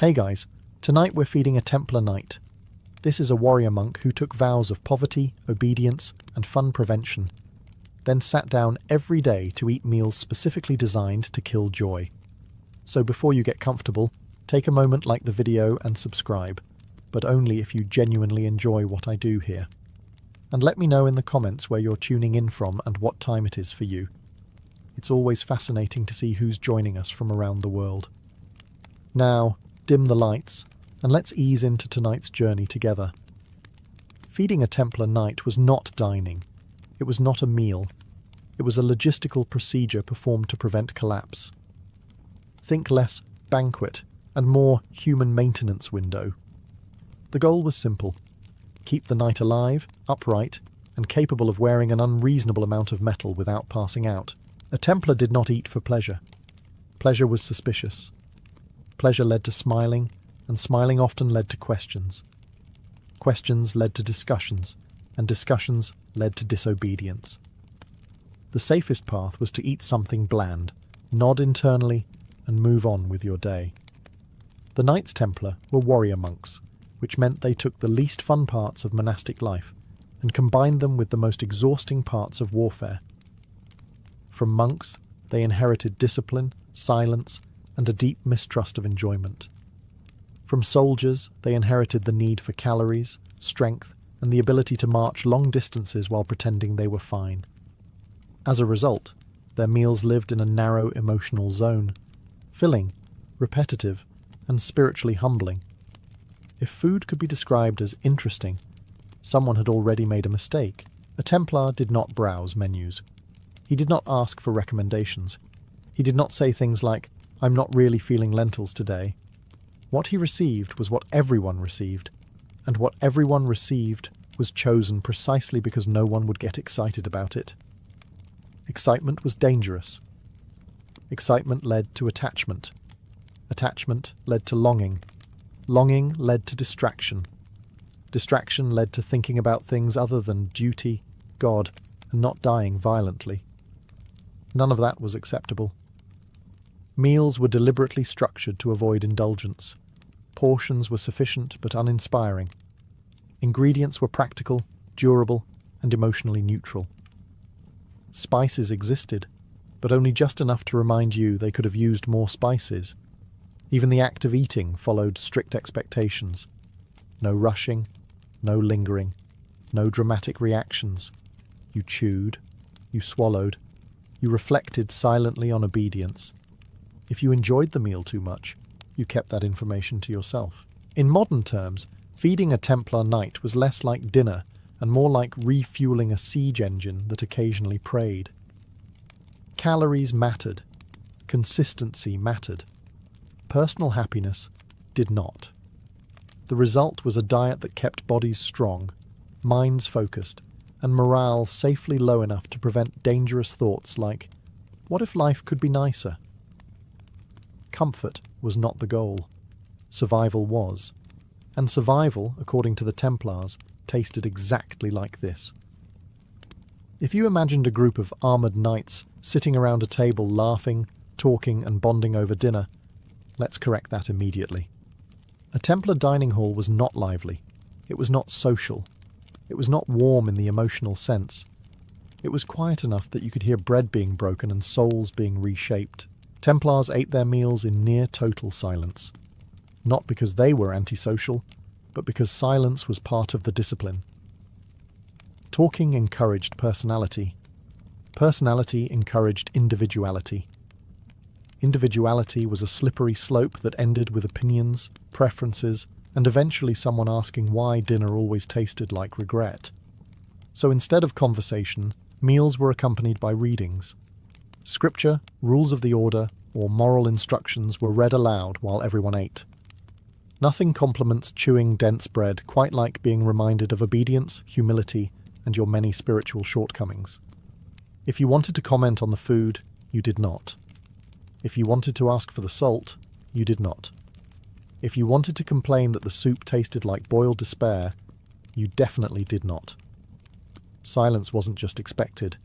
Hey guys, tonight we're feeding a Templar Knight. This is a warrior monk who took vows of poverty, obedience, and fun prevention, then sat down every day to eat meals specifically designed to kill joy. So before you get comfortable, take a moment, like the video and subscribe, but only if you genuinely enjoy what I do here. And let me know in the comments where you're tuning in from and what time it is for you. It's always fascinating to see who's joining us from around the world. Now, dim the lights, and let's ease into tonight's journey together. Feeding a Templar Knight was not dining. It was not a meal. It was a logistical procedure performed to prevent collapse. Think less banquet and more human maintenance window. The goal was simple: keep the knight alive, upright, and capable of wearing an unreasonable amount of metal without passing out. A Templar did not eat for pleasure. Pleasure was suspicious. Pleasure led to smiling, and smiling often led to questions. Questions led to discussions, and discussions led to disobedience. The safest path was to eat something bland, nod internally, and move on with your day. The Knights Templar were warrior monks, which meant they took the least fun parts of monastic life and combined them with the most exhausting parts of warfare. From monks, they inherited discipline, silence, and a deep mistrust of enjoyment. From soldiers, they inherited the need for calories, strength, and the ability to march long distances while pretending they were fine. As a result, their meals lived in a narrow emotional zone, filling, repetitive, and spiritually humbling. If food could be described as interesting, someone had already made a mistake. A Templar did not browse menus. He did not ask for recommendations. He did not say things like, "I'm not really feeling lentils today." What he received was what everyone received, and what everyone received was chosen precisely because no one would get excited about it. Excitement was dangerous. Excitement led to attachment. Attachment led to longing. Longing led to distraction. Distraction led to thinking about things other than duty, God, and not dying violently. None of that was acceptable. Meals were deliberately structured to avoid indulgence. Portions were sufficient but uninspiring. Ingredients were practical, durable, and emotionally neutral. Spices existed, but only just enough to remind you they could have used more spices. Even the act of eating followed strict expectations. No rushing, no lingering, no dramatic reactions. You chewed, you swallowed, you reflected silently on obedience. If you enjoyed the meal too much, you kept that information to yourself. In modern terms, feeding a Templar Knight was less like dinner and more like refueling a siege engine that occasionally prayed. Calories mattered. Consistency mattered. Personal happiness did not. The result was a diet that kept bodies strong, minds focused, and morale safely low enough to prevent dangerous thoughts like, "What if life could be nicer?" Comfort was not the goal. Survival was. And survival, according to the Templars, tasted exactly like this. If you imagined a group of armoured knights sitting around a table laughing, talking, and bonding over dinner, let's correct that immediately. A Templar dining hall was not lively. It was not social. It was not warm in the emotional sense. It was quiet enough that you could hear bread being broken and souls being reshaped. Templars ate their meals in near total silence. Not because they were antisocial, but because silence was part of the discipline. Talking encouraged personality. Personality encouraged individuality. Individuality was a slippery slope that ended with opinions, preferences, and eventually someone asking why dinner always tasted like regret. So instead of conversation, meals were accompanied by readings. Scripture, rules of the order, or moral instructions were read aloud while everyone ate. Nothing compliments chewing dense bread quite like being reminded of obedience, humility, and your many spiritual shortcomings. If you wanted to comment on the food, you did not. If you wanted to ask for the salt, you did not. If you wanted to complain that the soup tasted like boiled despair, you definitely did not. Silence wasn't just expected.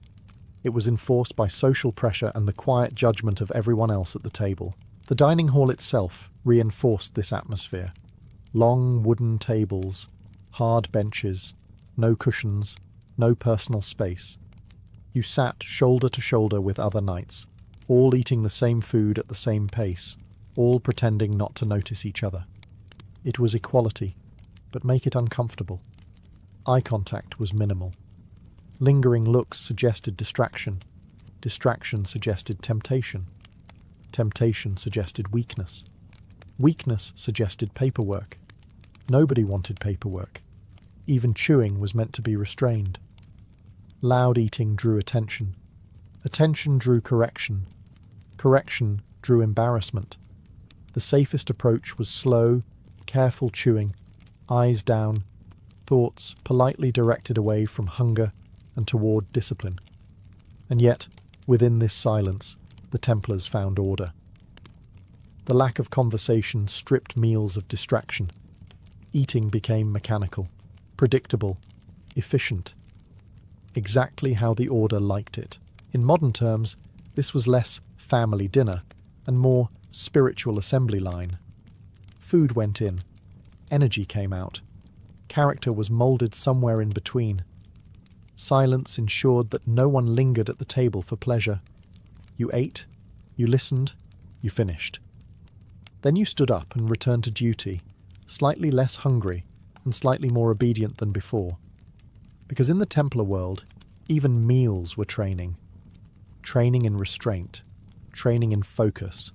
It was enforced by social pressure and the quiet judgment of everyone else at the table. The dining hall itself reinforced this atmosphere. Long wooden tables, hard benches, no cushions, no personal space. You sat shoulder to shoulder with other knights, all eating the same food at the same pace, all pretending not to notice each other. It was equality, but make it uncomfortable. Eye contact was minimal. Lingering looks suggested distraction. Distraction suggested temptation. Temptation suggested weakness. Weakness suggested paperwork. Nobody wanted paperwork. Even chewing was meant to be restrained. Loud eating drew attention. Attention drew correction. Correction drew embarrassment. The safest approach was slow, careful chewing, eyes down, thoughts politely directed away from hunger and toward discipline. And yet, within this silence, the Templars found order. The lack of conversation stripped meals of distraction. Eating became mechanical, predictable, efficient. Exactly how the Order liked it. In modern terms, this was less family dinner and more spiritual assembly line. Food went in, energy came out, character was moulded somewhere in between. Silence ensured that no one lingered at the table for pleasure. You ate, you listened, you finished. Then you stood up and returned to duty, slightly less hungry and slightly more obedient than before. Because in the Templar world, even meals were training. Training in restraint, training in focus,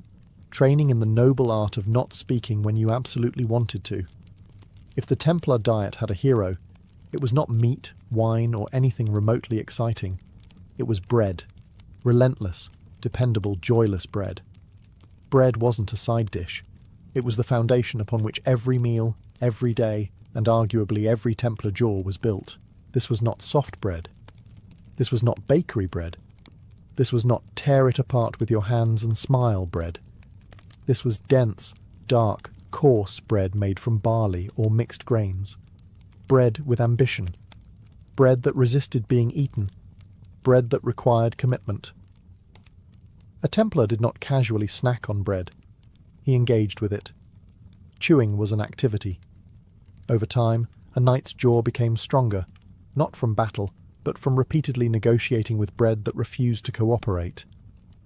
training in the noble art of not speaking when you absolutely wanted to. If the Templar diet had a hero, it was not meat, wine, or anything remotely exciting. It was bread. Relentless, dependable, joyless bread. Bread wasn't a side dish. It was the foundation upon which every meal, every day, and arguably every Templar jaw was built. This was not soft bread. This was not bakery bread. This was not tear it apart with your hands and smile bread. This was dense, dark, coarse bread made from barley or mixed grains. Bread with ambition. Bread that resisted being eaten. Bread that required commitment. A Templar did not casually snack on bread. He engaged with it. Chewing was an activity. Over time, a knight's jaw became stronger, not from battle, but from repeatedly negotiating with bread that refused to cooperate.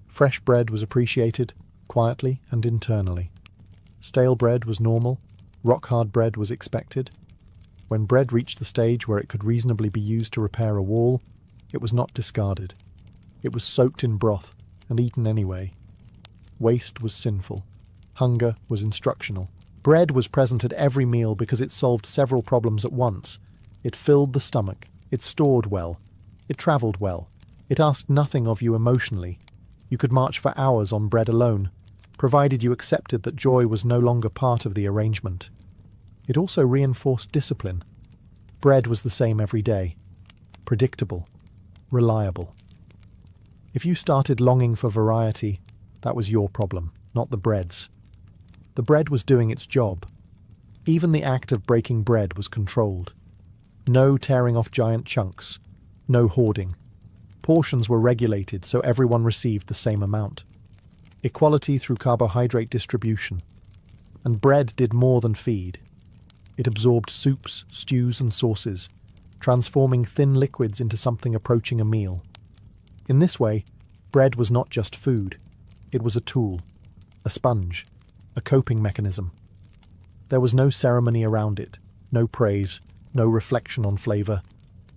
Fresh bread was appreciated, quietly and internally. Stale bread was normal, rock-hard bread was expected. When bread reached the stage where it could reasonably be used to repair a wall, it was not discarded. It was soaked in broth and eaten anyway. Waste was sinful. Hunger was instructional. Bread was present at every meal because it solved several problems at once. It filled the stomach. It stored well. It travelled well. It asked nothing of you emotionally. You could march for hours on bread alone, provided you accepted that joy was no longer part of the arrangement. It also reinforced discipline. Bread was the same every day. Predictable. Reliable. If you started longing for variety, that was your problem, not the bread's. The bread was doing its job. Even the act of breaking bread was controlled. No tearing off giant chunks. No hoarding. Portions were regulated so everyone received the same amount. Equality through carbohydrate distribution. And bread did more than feed. It absorbed soups, stews and sauces, transforming thin liquids into something approaching a meal. In this way, bread was not just food. It was a tool, a sponge, a coping mechanism. There was no ceremony around it, no praise, no reflection on flavour.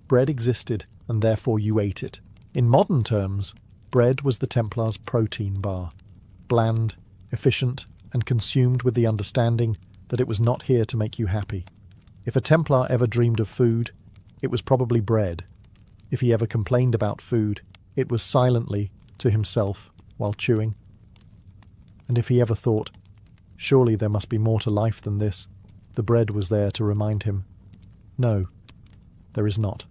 Bread existed, and therefore you ate it. In modern terms, bread was the Templar's protein bar. Bland, efficient, and consumed with the understanding that it was not here to make you happy. If a Templar ever dreamed of food, it was probably bread. If he ever complained about food, it was silently, to himself, while chewing. And if he ever thought, surely there must be more to life than this, the bread was there to remind him, no, there is not.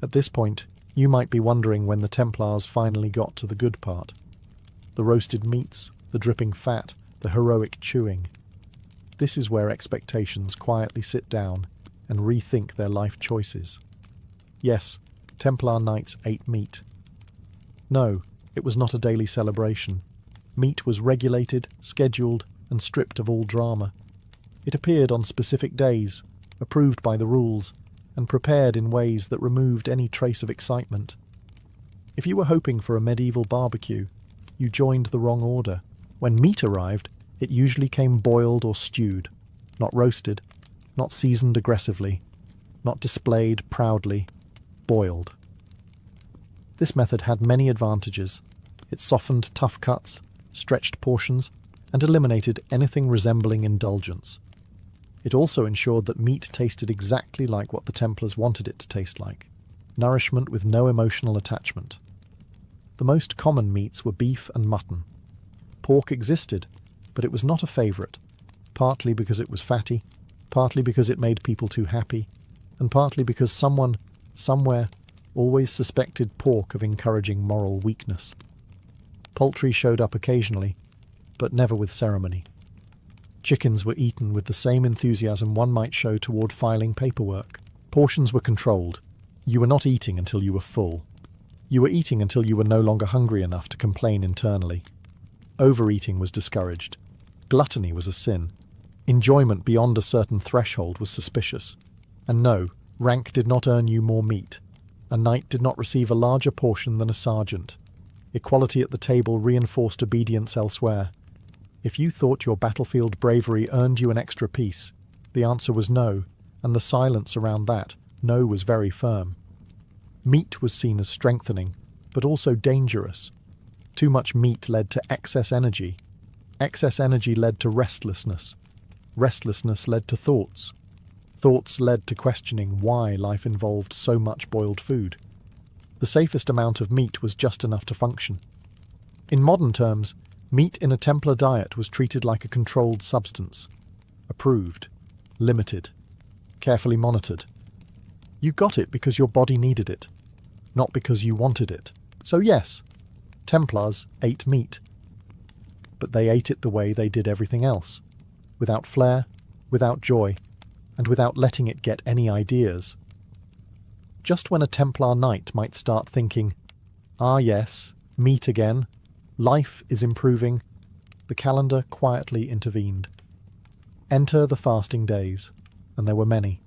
At this point, you might be wondering when the Templars finally got to the good part. The roasted meats, the dripping fat, the heroic chewing. This is where expectations quietly sit down and rethink their life choices. Yes, Templar knights ate meat. No, it was not a daily celebration. Meat was regulated, scheduled, and stripped of all drama. It appeared on specific days, approved by the rules, and prepared in ways that removed any trace of excitement. If you were hoping for a medieval barbecue, you joined the wrong order. When meat arrived, it usually came boiled or stewed, not roasted, not seasoned aggressively, not displayed proudly, boiled. This method had many advantages. It softened tough cuts, stretched portions, and eliminated anything resembling indulgence. It also ensured that meat tasted exactly like what the Templars wanted it to taste like, nourishment with no emotional attachment. The most common meats were beef and mutton. Pork existed, but it was not a favourite, partly because it was fatty, partly because it made people too happy, and partly because someone, somewhere, always suspected pork of encouraging moral weakness. Poultry showed up occasionally, but never with ceremony. Chickens were eaten with the same enthusiasm one might show toward filing paperwork. Portions were controlled. You were not eating until you were full. You were eating until you were no longer hungry enough to complain internally. Overeating was discouraged. Gluttony was a sin. Enjoyment beyond a certain threshold was suspicious. And no, rank did not earn you more meat. A knight did not receive a larger portion than a sergeant. Equality at the table reinforced obedience elsewhere. If you thought your battlefield bravery earned you an extra piece, the answer was no, and the silence around that no was very firm. Meat was seen as strengthening, but also dangerous. Too much meat led to excess energy. Excess energy led to restlessness. Restlessness led to thoughts. Thoughts led to questioning why life involved so much boiled food. The safest amount of meat was just enough to function. In modern terms, meat in a Templar diet was treated like a controlled substance. Approved. Limited. Carefully monitored. You got it because your body needed it, not because you wanted it. So yes, Templars ate meat. But they ate it the way they did everything else. Without flair, without joy, and without letting it get any ideas. Just when a Templar Knight might start thinking, "Ah yes, meat again, life is improving," the calendar quietly intervened. Enter the fasting days, and there were many.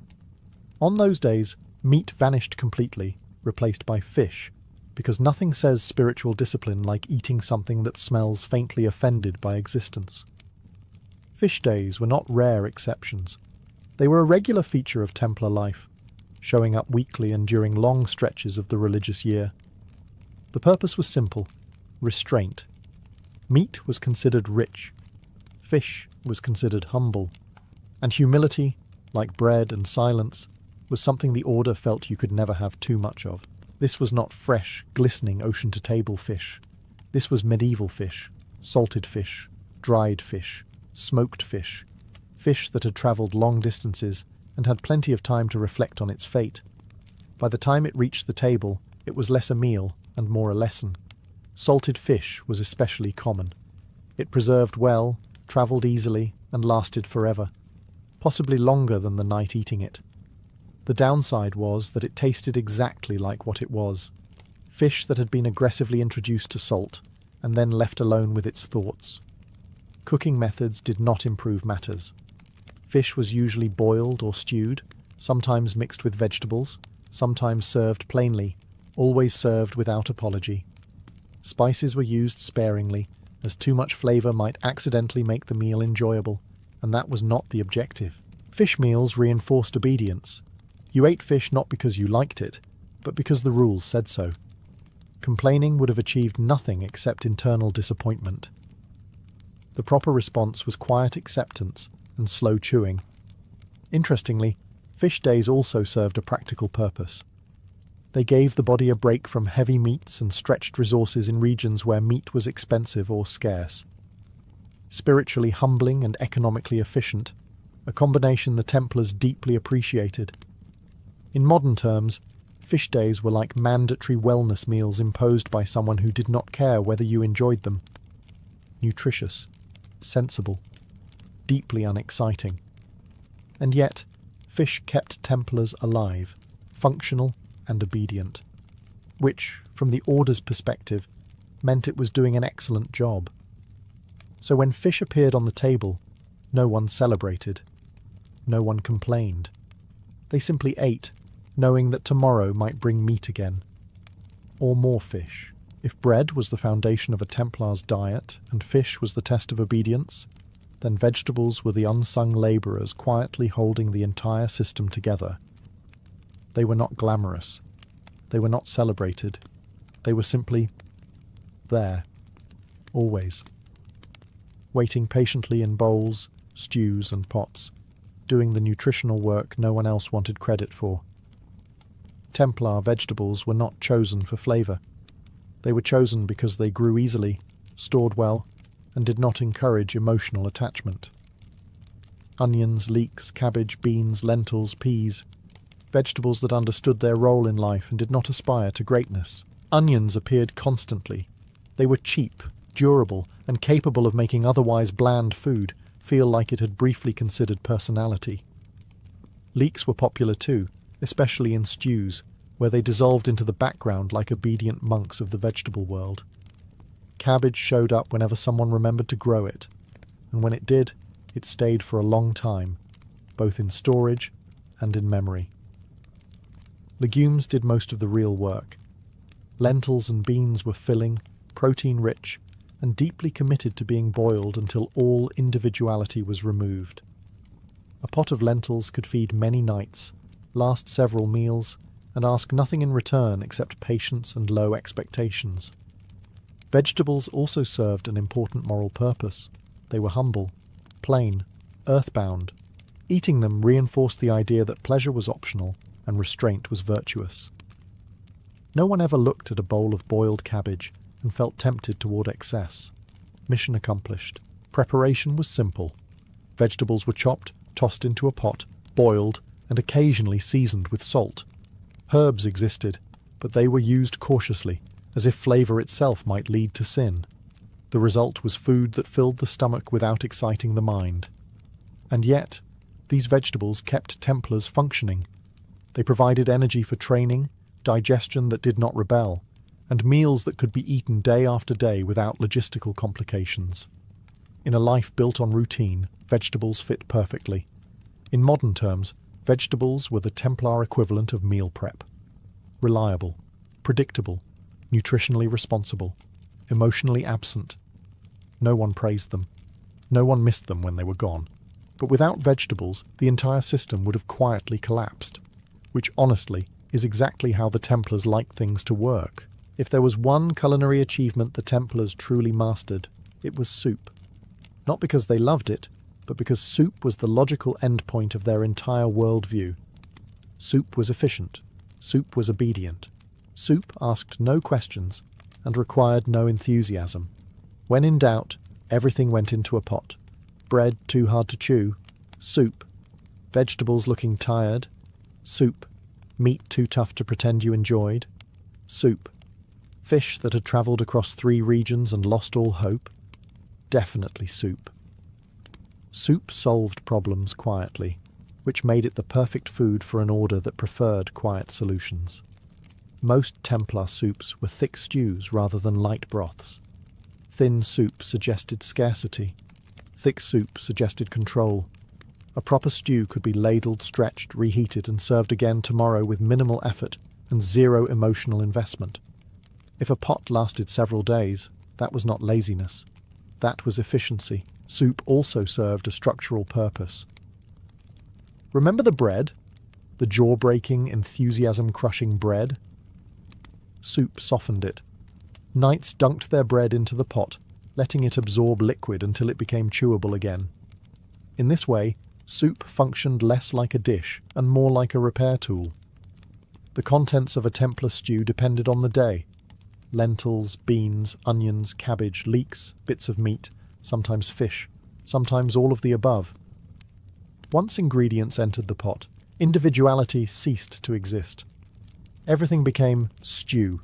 On those days, meat vanished completely, replaced by fish, because nothing says spiritual discipline like eating something that smells faintly offended by existence. Fish days were not rare exceptions. They were a regular feature of Templar life, showing up weekly and during long stretches of the religious year. The purpose was simple: restraint. Meat was considered rich. Fish was considered humble. And humility, like bread and silence, was something the Order felt you could never have too much of. This was not fresh, glistening ocean-to-table fish. This was medieval fish, salted fish, dried fish, smoked fish, fish that had travelled long distances and had plenty of time to reflect on its fate. By the time it reached the table, it was less a meal and more a lesson. Salted fish was especially common. It preserved well, travelled easily, and lasted forever, possibly longer than the night eating it. The downside was that it tasted exactly like what it was: fish that had been aggressively introduced to salt and then left alone with its thoughts. Cooking methods did not improve matters. Fish was usually boiled or stewed, sometimes mixed with vegetables, sometimes served plainly, always served without apology. Spices were used sparingly, as too much flavour might accidentally make the meal enjoyable, and that was not the objective. Fish meals reinforced obedience. You ate fish not because you liked it, but because the rules said so. Complaining would have achieved nothing except internal disappointment. The proper response was quiet acceptance and slow chewing. Interestingly, fish days also served a practical purpose. They gave the body a break from heavy meats and stretched resources in regions where meat was expensive or scarce. Spiritually humbling and economically efficient, a combination the Templars deeply appreciated. In modern terms, fish days were like mandatory wellness meals imposed by someone who did not care whether you enjoyed them. Nutritious, sensible, deeply unexciting. And yet, fish kept Templars alive, functional and obedient, which, from the Order's perspective, meant it was doing an excellent job. So when fish appeared on the table, no one celebrated. No one complained. They simply ate, knowing that tomorrow might bring meat again. Or more fish. If bread was the foundation of a Templar's diet, and fish was the test of obedience, then vegetables were the unsung labourers quietly holding the entire system together. They were not glamorous. They were not celebrated. They were simply there. Always. Waiting patiently in bowls, stews and pots, doing the nutritional work no one else wanted credit for. Templar vegetables were not chosen for flavour. They were chosen because they grew easily, stored well, and did not encourage emotional attachment. Onions, leeks, cabbage, beans, lentils, peas, vegetables that understood their role in life and did not aspire to greatness. Onions appeared constantly. They were cheap, durable, and capable of making otherwise bland food feel like it had briefly considered personality. Leeks were popular too, especially in stews, where they dissolved into the background like obedient monks of the vegetable world. Cabbage showed up whenever someone remembered to grow it, and when it did, it stayed for a long time, both in storage and in memory. Legumes did most of the real work. Lentils and beans were filling, protein-rich, and deeply committed to being boiled until all individuality was removed. A pot of lentils could feed many nights, last several meals, and ask nothing in return except patience and low expectations. Vegetables also served an important moral purpose. They were humble, plain, earthbound. Eating them reinforced the idea that pleasure was optional and restraint was virtuous. No one ever looked at a bowl of boiled cabbage and felt tempted toward excess. Mission accomplished. Preparation was simple. Vegetables were chopped, tossed into a pot, boiled, and occasionally seasoned with salt. Herbs existed, but they were used cautiously, as if flavour itself might lead to sin. The result was food that filled the stomach without exciting the mind. And yet, these vegetables kept Templars functioning. They provided energy for training, digestion that did not rebel, and meals that could be eaten day after day without logistical complications. In a life built on routine, vegetables fit perfectly. In modern terms, vegetables were the Templar equivalent of meal prep. Reliable, predictable, nutritionally responsible, emotionally absent. No one praised them. No one missed them when they were gone. But without vegetables, the entire system would have quietly collapsed, which honestly is exactly how the Templars like things to work. If there was one culinary achievement the Templars truly mastered, it was soup. Not because they loved it, but because soup was the logical endpoint of their entire worldview. Soup was efficient. Soup was obedient. Soup asked no questions and required no enthusiasm. When in doubt, everything went into a pot. Bread too hard to chew, soup. Vegetables looking tired, soup. Meat too tough to pretend you enjoyed, soup. Fish that had travelled across 3 regions and lost all hope, definitely soup. Soup solved problems quietly, which made it the perfect food for an order that preferred quiet solutions. Most Templar soups were thick stews rather than light broths. Thin soup suggested scarcity. Thick soup suggested control. A proper stew could be ladled, stretched, reheated and served again tomorrow with minimal effort and zero emotional investment. If a pot lasted several days, that was not laziness. That was efficiency. Soup also served a structural purpose. Remember the bread? The jaw-breaking, enthusiasm-crushing bread? Soup softened it. Knights dunked their bread into the pot, letting it absorb liquid until it became chewable again. In this way, soup functioned less like a dish and more like a repair tool. The contents of a Templar stew depended on the day. Lentils, beans, onions, cabbage, leeks, bits of meat, sometimes fish, sometimes all of the above. Once ingredients entered the pot, individuality ceased to exist. Everything became stew.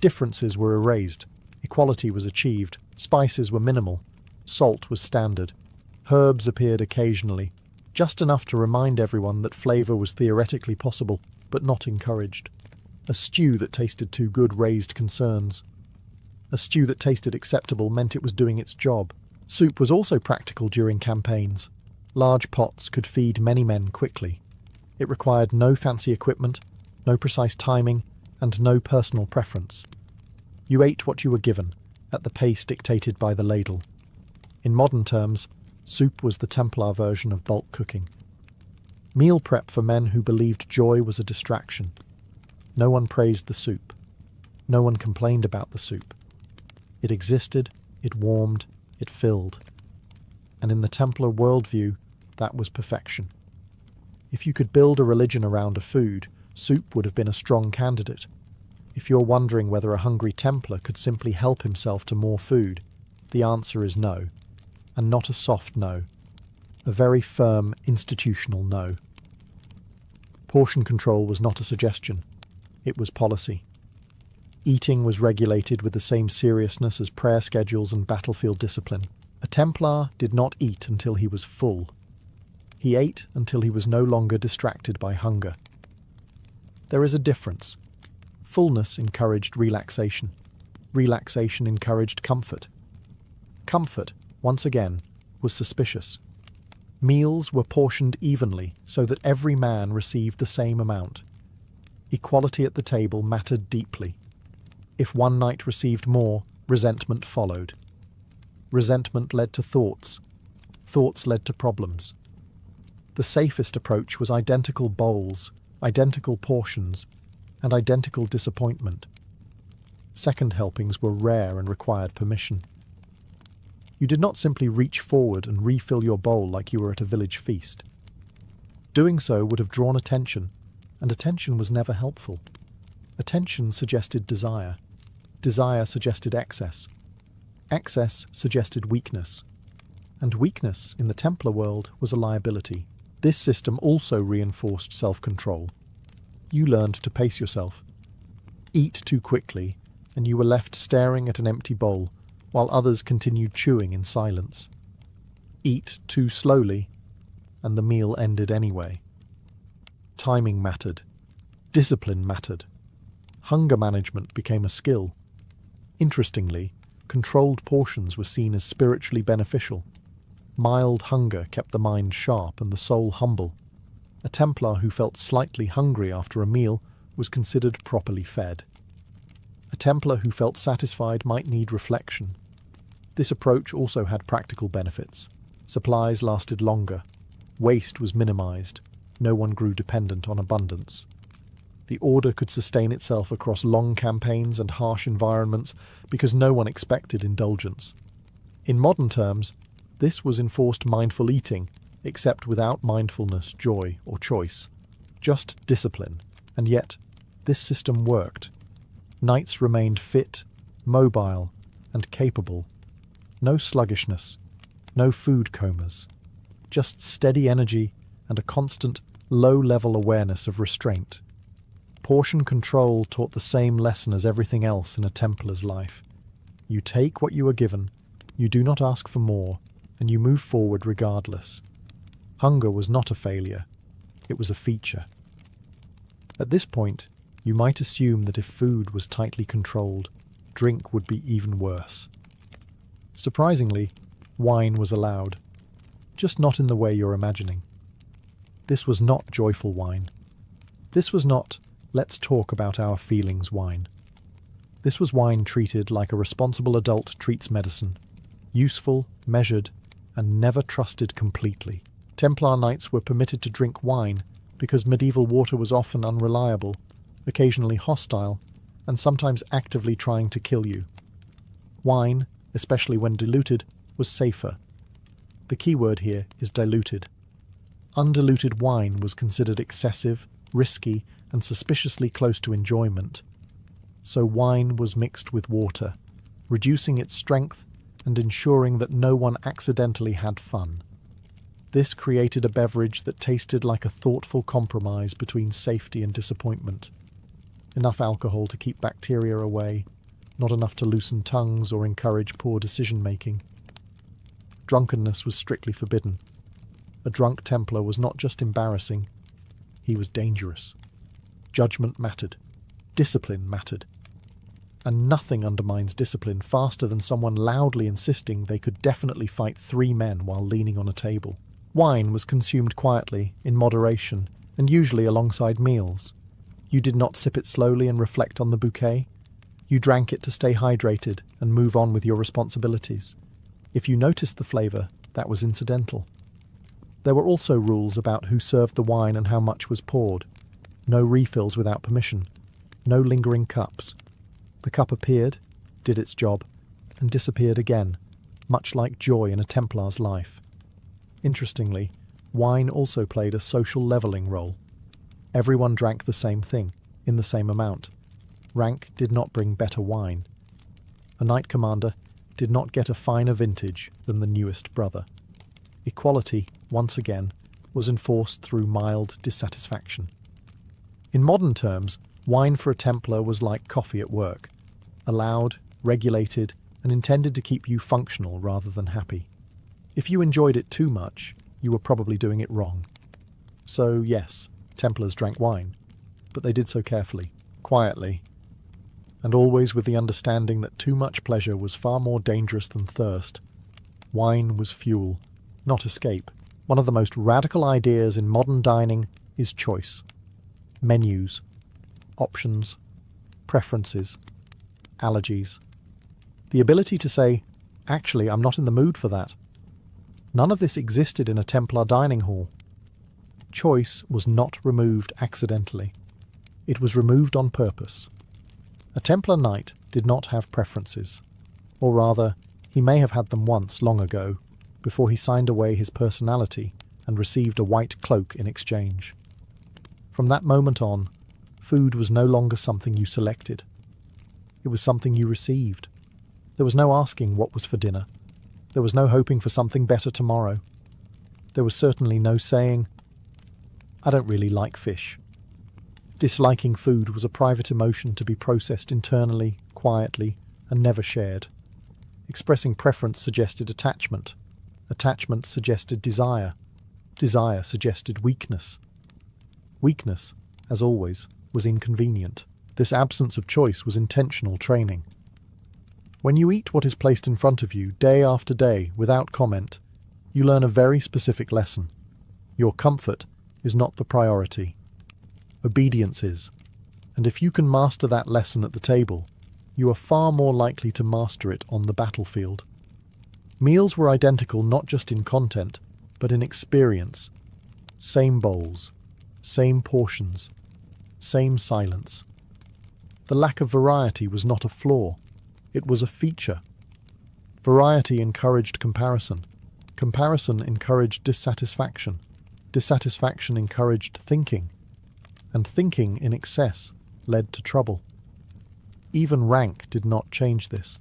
Differences were erased, equality was achieved, spices were minimal, salt was standard, herbs appeared occasionally, just enough to remind everyone that flavour was theoretically possible, but not encouraged. A stew that tasted too good raised concerns. A stew that tasted acceptable meant it was doing its job. Soup was also practical during campaigns. Large pots could feed many men quickly. It required no fancy equipment, no precise timing, and no personal preference. You ate what you were given, at the pace dictated by the ladle. In modern terms, soup was the Templar version of bulk cooking. Meal prep for men who believed joy was a distraction. No one praised the soup. No one complained about the soup. It existed, it warmed, it filled. And in the Templar worldview, that was perfection. If you could build a religion around a food, soup would have been a strong candidate. If you're wondering whether a hungry Templar could simply help himself to more food, the answer is no. And not a soft no. A very firm, institutional no. Portion control was not a suggestion. It was policy. Eating was regulated with the same seriousness as prayer schedules and battlefield discipline. A Templar did not eat until he was full. He ate until he was no longer distracted by hunger. There is a difference. Fullness encouraged relaxation. Relaxation encouraged comfort. Comfort, once again, was suspicious. Meals were portioned evenly so that every man received the same amount. Equality at the table mattered deeply. If one knight received more, resentment followed. Resentment led to thoughts. Thoughts led to problems. The safest approach was identical bowls, identical portions, and identical disappointment. Second helpings were rare and required permission. You did not simply reach forward and refill your bowl like you were at a village feast. Doing so would have drawn attention, and attention was never helpful. Attention suggested desire. Desire suggested excess. Excess suggested weakness. And weakness, in the Templar world, was a liability. This system also reinforced self-control. You learned to pace yourself. Eat too quickly, and you were left staring at an empty bowl, while others continued chewing in silence. Eat too slowly, and the meal ended anyway. Timing mattered. Discipline mattered. Hunger management became a skill. Interestingly, controlled portions were seen as spiritually beneficial. Mild hunger kept the mind sharp and the soul humble. A Templar who felt slightly hungry after a meal was considered properly fed. A Templar who felt satisfied might need reflection. This approach also had practical benefits. Supplies lasted longer. Waste was minimized. No one grew dependent on abundance. The order could sustain itself across long campaigns and harsh environments because no one expected indulgence. In modern terms, this was enforced mindful eating, except without mindfulness, joy, or choice. Just discipline. And yet, this system worked. Knights remained fit, mobile, and capable. No sluggishness, no food comas. Just steady energy and a constant, low-level awareness of restraint. Portion control taught the same lesson as everything else in a Templar's life. You take what you are given, you do not ask for more, and you move forward regardless. Hunger was not a failure, it was a feature. At this point, you might assume that if food was tightly controlled, drink would be even worse. Surprisingly, wine was allowed, just not in the way you're imagining. This was not joyful wine. This was not, let's talk about our feelings wine. This was wine treated like a responsible adult treats medicine, useful, measured, and never trusted completely. Templar knights were permitted to drink wine because medieval water was often unreliable, occasionally hostile, and sometimes actively trying to kill you. Wine, especially when diluted, was safer. The key word here is diluted. Undiluted wine was considered excessive, risky, and suspiciously close to enjoyment. So wine was mixed with water, reducing its strength and ensuring that no one accidentally had fun. This created a beverage that tasted like a thoughtful compromise between safety and disappointment. Enough alcohol to keep bacteria away, not enough to loosen tongues or encourage poor decision-making. Drunkenness was strictly forbidden. A drunk Templar was not just embarrassing, he was dangerous. Judgment mattered. Discipline mattered. And nothing undermines discipline faster than someone loudly insisting they could definitely fight 3 men while leaning on a table. Wine was consumed quietly, in moderation, and usually alongside meals. You did not sip it slowly and reflect on the bouquet. You drank it to stay hydrated and move on with your responsibilities. If you noticed the flavour, that was incidental. There were also rules about who served the wine and how much was poured. No refills without permission. No lingering cups. The cup appeared, did its job, and disappeared again, much like joy in a Templar's life. Interestingly, wine also played a social levelling role. Everyone drank the same thing, in the same amount. Rank did not bring better wine. A knight commander did not get a finer vintage than the newest brother. Equality, once again, was enforced through mild dissatisfaction. In modern terms, wine for a Templar was like coffee at work, allowed, regulated, and intended to keep you functional rather than happy. If you enjoyed it too much, you were probably doing it wrong. So yes, Templars drank wine, but they did so carefully, quietly, and always with the understanding that too much pleasure was far more dangerous than thirst. Wine was fuel, not escape. One of the most radical ideas in modern dining is choice. Menus, options, preferences, allergies. The ability to say, actually, I'm not in the mood for that. None of this existed in a Templar dining hall. Choice was not removed accidentally. It was removed on purpose. A Templar Knight did not have preferences. Or rather, he may have had them once long ago, before he signed away his personality and received a white cloak in exchange. From that moment on, food was no longer something you selected. It was something you received. There was no asking what was for dinner. There was no hoping for something better tomorrow. There was certainly no saying, I don't really like fish. Disliking food was a private emotion to be processed internally, quietly, and never shared. Expressing preference suggested attachment. Attachment suggested desire. Desire suggested weakness. Weakness, as always, was inconvenient. This absence of choice was intentional training. When you eat what is placed in front of you day after day without comment, you learn a very specific lesson. Your comfort is not the priority. Obedience is. And if you can master that lesson at the table, you are far more likely to master it on the battlefield. Meals were identical not just in content, but in experience. Same bowls, same portions, same silence. The lack of variety was not a flaw, it was a feature. Variety encouraged comparison. Comparison encouraged dissatisfaction. Dissatisfaction encouraged thinking. And thinking in excess led to trouble. Even rank did not change this.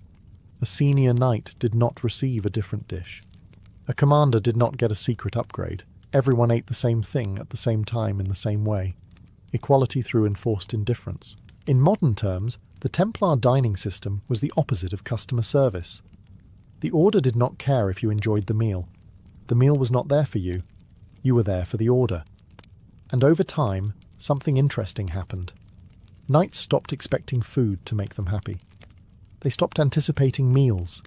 A senior knight did not receive a different dish. A commander did not get a secret upgrade. Everyone ate the same thing at the same time in the same way. Equality through enforced indifference. In modern terms, the Templar dining system was the opposite of customer service. The order did not care if you enjoyed the meal. The meal was not there for you. You were there for the order. And over time, something interesting happened. Knights stopped expecting food to make them happy. They stopped anticipating meals.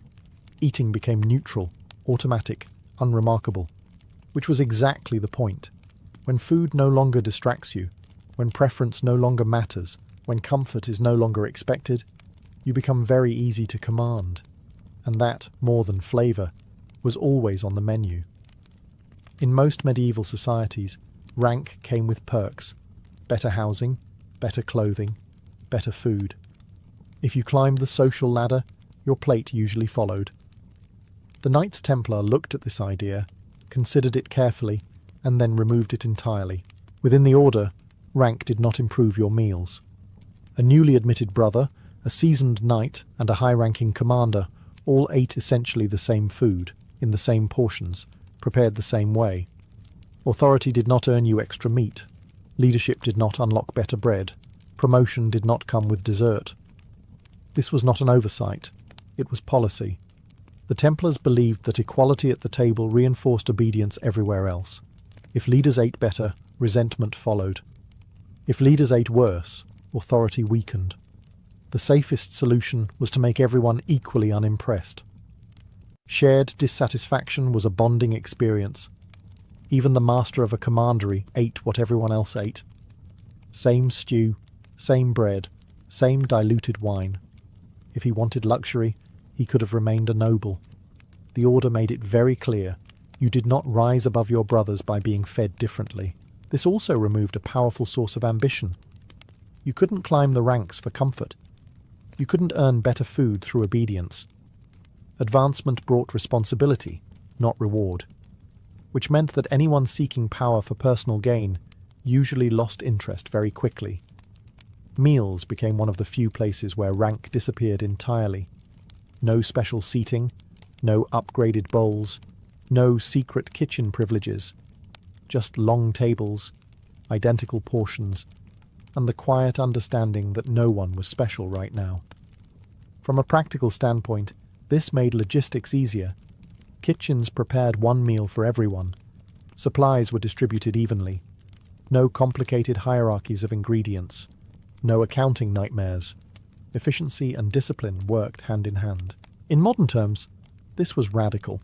Eating became neutral, automatic, unremarkable. Which was exactly the point. When food no longer distracts you, when preference no longer matters, when comfort is no longer expected, you become very easy to command. And that, more than flavour, was always on the menu. In most medieval societies, rank came with perks. Better housing, better clothing, better food. If you climbed the social ladder, your plate usually followed. The Knights Templar looked at this idea, considered it carefully, and then removed it entirely. Within the order, rank did not improve your meals. A newly admitted brother, a seasoned knight, and a high-ranking commander all ate essentially the same food, in the same portions, prepared the same way. Authority did not earn you extra meat. Leadership did not unlock better bread. Promotion did not come with dessert. This was not an oversight. It was policy. The Templars believed that equality at the table reinforced obedience everywhere else. If leaders ate better, resentment followed. If leaders ate worse, authority weakened. The safest solution was to make everyone equally unimpressed. Shared dissatisfaction was a bonding experience. Even the master of a commandery ate what everyone else ate. Same stew, same bread, same diluted wine. If he wanted luxury, he could have remained a noble. The order made it very clear, you did not rise above your brothers by being fed differently. This also removed a powerful source of ambition. You couldn't climb the ranks for comfort. You couldn't earn better food through obedience. Advancement brought responsibility, not reward, which meant that anyone seeking power for personal gain usually lost interest very quickly. Meals became one of the few places where rank disappeared entirely. No special seating, no upgraded bowls, no secret kitchen privileges, just long tables, identical portions, and the quiet understanding that no one was special right now. From a practical standpoint, this made logistics easier. Kitchens prepared one meal for everyone. Supplies were distributed evenly. No complicated hierarchies of ingredients. No accounting nightmares. Efficiency and discipline worked hand in hand. In modern terms, this was radical.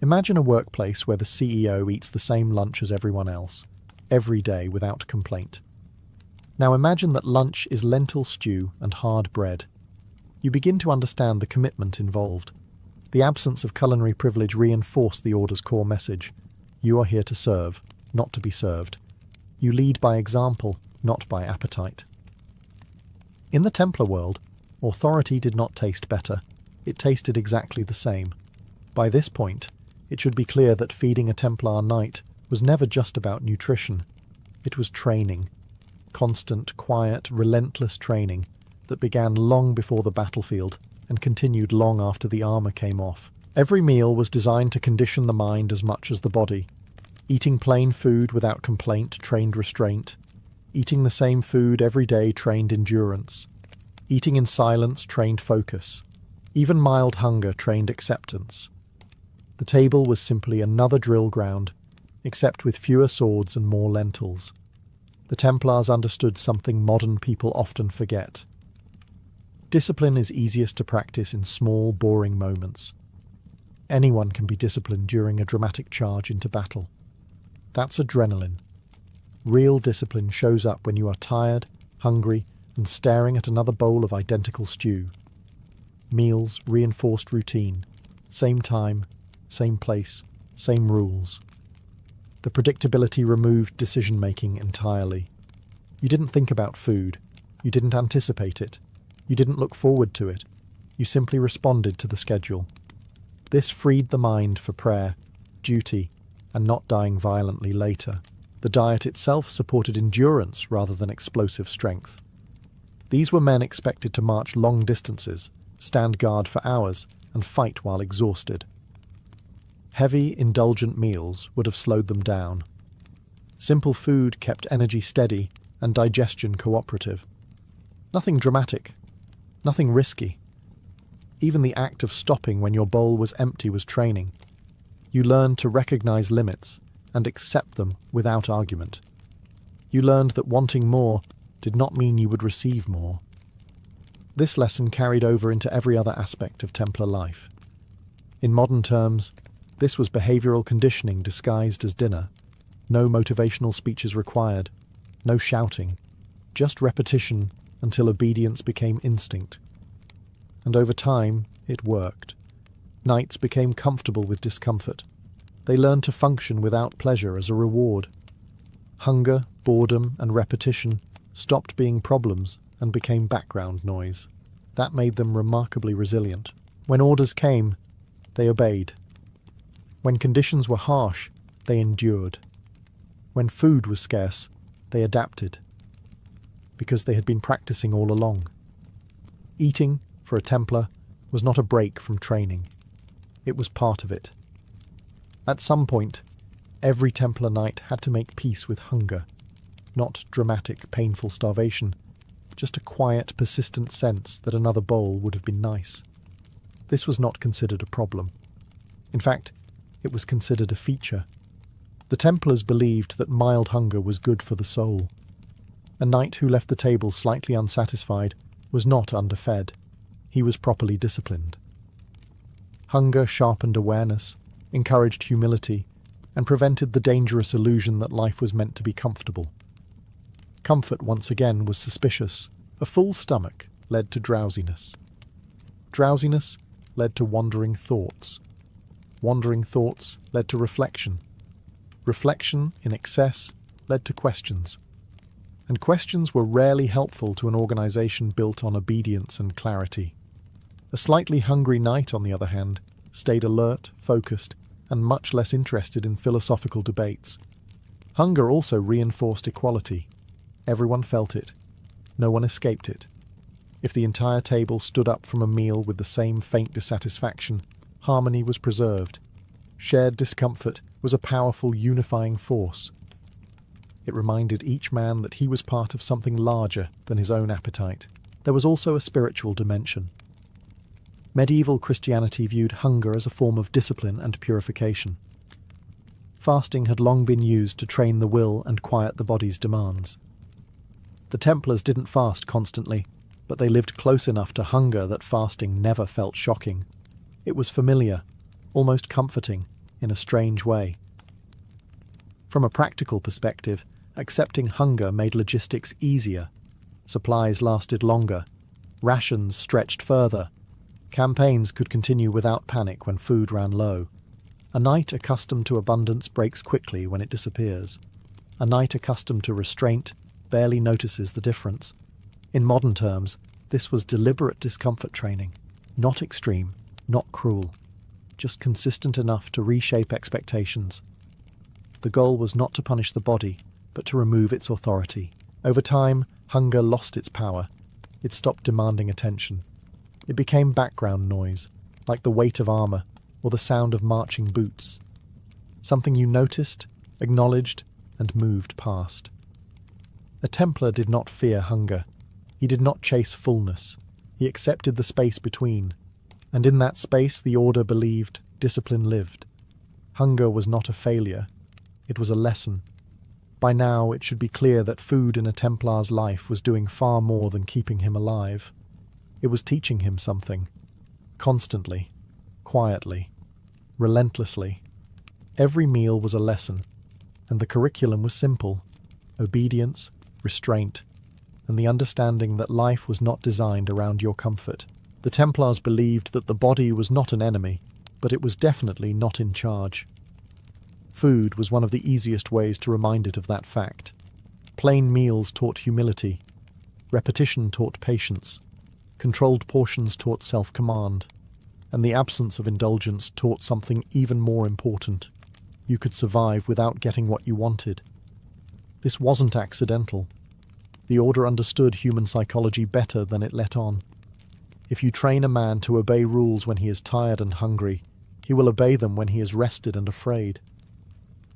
Imagine a workplace where the CEO eats the same lunch as everyone else, every day without complaint. Now imagine that lunch is lentil stew and hard bread. You begin to understand the commitment involved. The absence of culinary privilege reinforced the order's core message. You are here to serve, not to be served. You lead by example, not by appetite. In the Templar world, authority did not taste better. It tasted exactly the same. By this point, it should be clear that feeding a Templar Knight was never just about nutrition. It was training. Constant, quiet, relentless training that began long before the battlefield and continued long after the armor came off. Every meal was designed to condition the mind as much as the body. Eating plain food without complaint trained restraint. Eating the same food every day trained endurance. Eating in silence trained focus. Even mild hunger trained acceptance. The table was simply another drill ground, except with fewer swords and more lentils. The Templars understood something modern people often forget. Discipline is easiest to practice in small, boring moments. Anyone can be disciplined during a dramatic charge into battle. That's adrenaline. Real discipline shows up when you are tired, hungry, and staring at another bowl of identical stew. Meals reinforced routine. Same time, same place, same rules. The predictability removed decision-making entirely. You didn't think about food. You didn't anticipate it. You didn't look forward to it. You simply responded to the schedule. This freed the mind for prayer, duty, and not dying violently later. The diet itself supported endurance rather than explosive strength. These were men expected to march long distances, stand guard for hours, and fight while exhausted. Heavy, indulgent meals would have slowed them down. Simple food kept energy steady and digestion cooperative. Nothing dramatic, nothing risky. Even the act of stopping when your bowl was empty was training. You learned to recognize limits and accept them without argument. You learned that wanting more did not mean you would receive more. This lesson carried over into every other aspect of Templar life. In modern terms, this was behavioral conditioning disguised as dinner. No motivational speeches required, no shouting, just repetition until obedience became instinct. And over time, it worked. Knights became comfortable with discomfort. They learned to function without pleasure as a reward. Hunger, boredom, and repetition stopped being problems and became background noise. That made them remarkably resilient. When orders came, they obeyed. When conditions were harsh, they endured. When food was scarce, they adapted. Because they had been practicing all along. Eating, for a Templar, was not a break from training. It was part of it. At some point, every Templar Knight had to make peace with hunger. Not dramatic, painful starvation, just a quiet, persistent sense that another bowl would have been nice. This was not considered a problem. In fact, it was considered a feature. The Templars believed that mild hunger was good for the soul. A knight who left the table slightly unsatisfied was not underfed. He was properly disciplined. Hunger sharpened awareness, encouraged humility, and prevented the dangerous illusion that life was meant to be comfortable. Comfort once again was suspicious. A full stomach led to drowsiness. Drowsiness led to wandering thoughts. Wandering thoughts led to reflection. Reflection in excess led to questions. And questions were rarely helpful to an organization built on obedience and clarity. A slightly hungry knight, on the other hand, stayed alert, focused, and much less interested in philosophical debates. Hunger also reinforced equality. Everyone felt it. No one escaped it. If the entire table stood up from a meal with the same faint dissatisfaction, harmony was preserved. Shared discomfort was a powerful unifying force. It reminded each man that he was part of something larger than his own appetite. There was also a spiritual dimension. Medieval Christianity viewed hunger as a form of discipline and purification. Fasting had long been used to train the will and quiet the body's demands. The Templars didn't fast constantly, but they lived close enough to hunger that fasting never felt shocking. It was familiar, almost comforting, in a strange way. From a practical perspective, accepting hunger made logistics easier. Supplies lasted longer. Rations stretched further. Campaigns could continue without panic when food ran low. A knight accustomed to abundance breaks quickly when it disappears. A knight accustomed to restraint barely notices the difference. In modern terms, this was deliberate discomfort training. Not extreme, not cruel. Just consistent enough to reshape expectations. The goal was not to punish the body, but to remove its authority. Over time, hunger lost its power. It stopped demanding attention. It became background noise, like the weight of armor or the sound of marching boots. Something you noticed, acknowledged, and moved past. A Templar did not fear hunger. He did not chase fullness. He accepted the space between. And in that space, the Order believed discipline lived. Hunger was not a failure. It was a lesson. By now, it should be clear that food in a Templar's life was doing far more than keeping him alive. It was teaching him something. Constantly. Quietly. Relentlessly. Every meal was a lesson. And the curriculum was simple. Obedience, restraint, and the understanding that life was not designed around your comfort. The Templars believed that the body was not an enemy, but it was definitely not in charge. Food was one of the easiest ways to remind it of that fact. Plain meals taught humility. Repetition taught patience. Controlled portions taught self-command. And the absence of indulgence taught something even more important. You could survive without getting what you wanted. This wasn't accidental. The Order understood human psychology better than it let on. If you train a man to obey rules when he is tired and hungry, he will obey them when he is rested and afraid.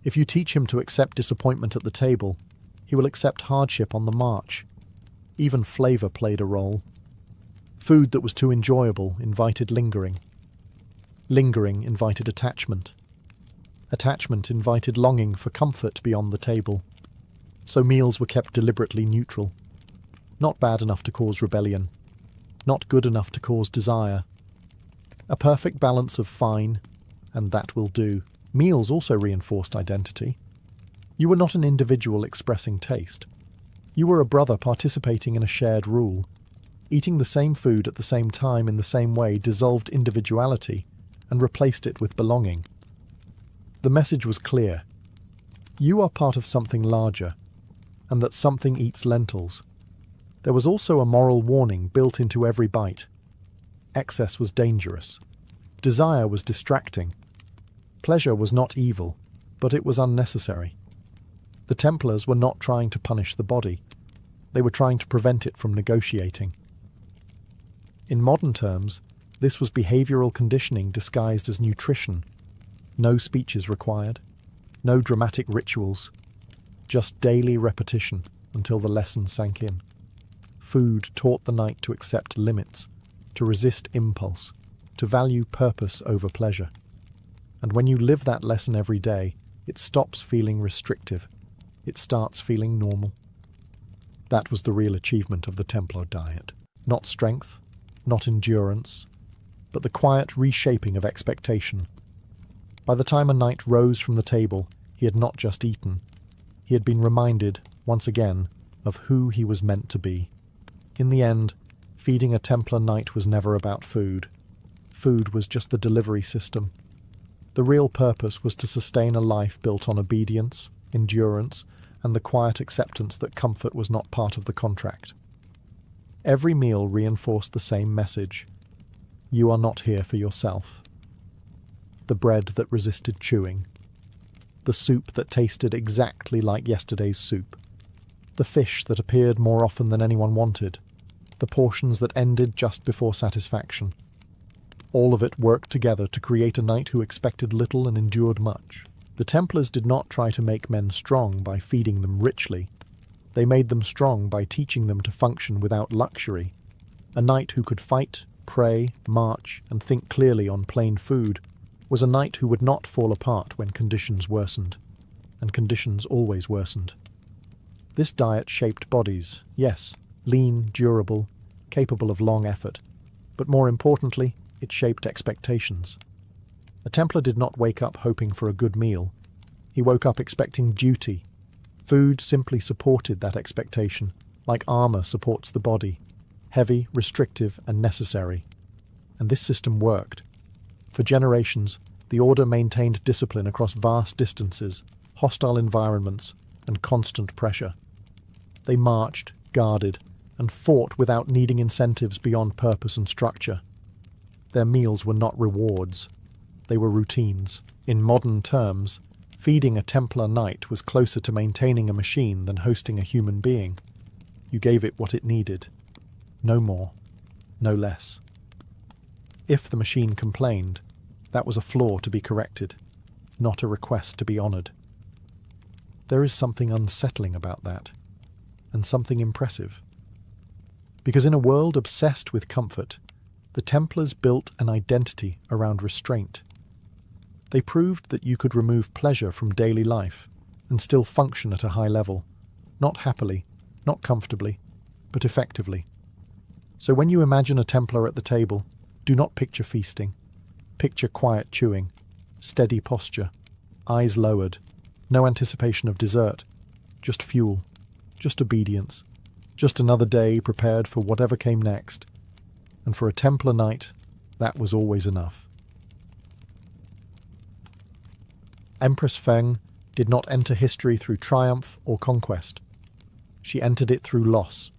If you teach him to accept disappointment at the table, he will accept hardship on the march. Even flavor played a role. Food that was too enjoyable invited lingering. Lingering invited attachment. Attachment invited longing for comfort beyond the table. So meals were kept deliberately neutral. Not bad enough to cause rebellion. Not good enough to cause desire. A perfect balance of fine and that will do. Meals also reinforced identity. You were not an individual expressing taste. You were a brother participating in a shared rule. Eating the same food at the same time in the same way dissolved individuality and replaced it with belonging. The message was clear. You are part of something larger, and that something eats lentils. There was also a moral warning built into every bite. Excess was dangerous. Desire was distracting. Pleasure was not evil, but it was unnecessary. The Templars were not trying to punish the body. They were trying to prevent it from negotiating. In modern terms, this was behavioral conditioning disguised as nutrition. No speeches required. No dramatic rituals. Just daily repetition until the lesson sank in. Food taught the knight to accept limits, to resist impulse, to value purpose over pleasure. And when you live that lesson every day, it stops feeling restrictive. It starts feeling normal. That was the real achievement of the Templar diet. Not strength, not endurance, but the quiet reshaping of expectation. By the time a knight rose from the table, he had not just eaten. He had been reminded, once again, of who he was meant to be. In the end, feeding a Templar Knight was never about food. Food was just the delivery system. The real purpose was to sustain a life built on obedience, endurance, and the quiet acceptance that comfort was not part of the contract. Every meal reinforced the same message. You are not here for yourself. The bread that resisted chewing. The soup that tasted exactly like yesterday's soup. The fish that appeared more often than anyone wanted. The portions that ended just before satisfaction. All of it worked together to create a knight who expected little and endured much. The Templars did not try to make men strong by feeding them richly. They made them strong by teaching them to function without luxury. A knight who could fight, pray, march, and think clearly on plain food was a knight who would not fall apart when conditions worsened. And conditions always worsened. This diet shaped bodies, yes, lean, durable, capable of long effort, but more importantly, it shaped expectations. A Templar did not wake up hoping for a good meal. He woke up expecting duty. Food simply supported that expectation, like armor supports the body, heavy, restrictive, and necessary. And this system worked. For generations, the Order maintained discipline across vast distances, hostile environments, and constant pressure. They marched, guarded, and fought without needing incentives beyond purpose and structure. Their meals were not rewards. They were routines. In modern terms, feeding a Templar Knight was closer to maintaining a machine than hosting a human being. You gave it what it needed. No more. No less. If the machine complained, that was a flaw to be corrected, not a request to be honoured. There is something unsettling about that, and something impressive. Because in a world obsessed with comfort, the Templars built an identity around restraint. They proved that you could remove pleasure from daily life and still function at a high level, not happily, not comfortably, but effectively. So when you imagine a Templar at the table, do not picture feasting. Picture quiet chewing, steady posture, eyes lowered, no anticipation of dessert, just fuel, just obedience, just another day prepared for whatever came next. And for a Templar Knight, that was always enough. Empress Feng did not enter history through triumph or conquest. She entered it through loss.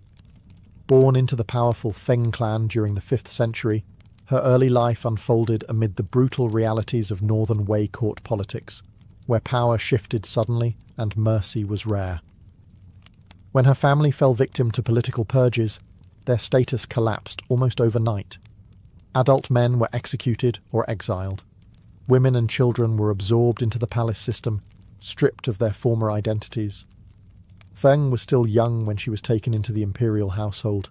Born into the powerful Feng clan during the 5th century, her early life unfolded amid the brutal realities of Northern Wei court politics, where power shifted suddenly and mercy was rare. When her family fell victim to political purges, their status collapsed almost overnight. Adult men were executed or exiled. Women and children were absorbed into the palace system, stripped of their former identities. Feng was still young when she was taken into the imperial household,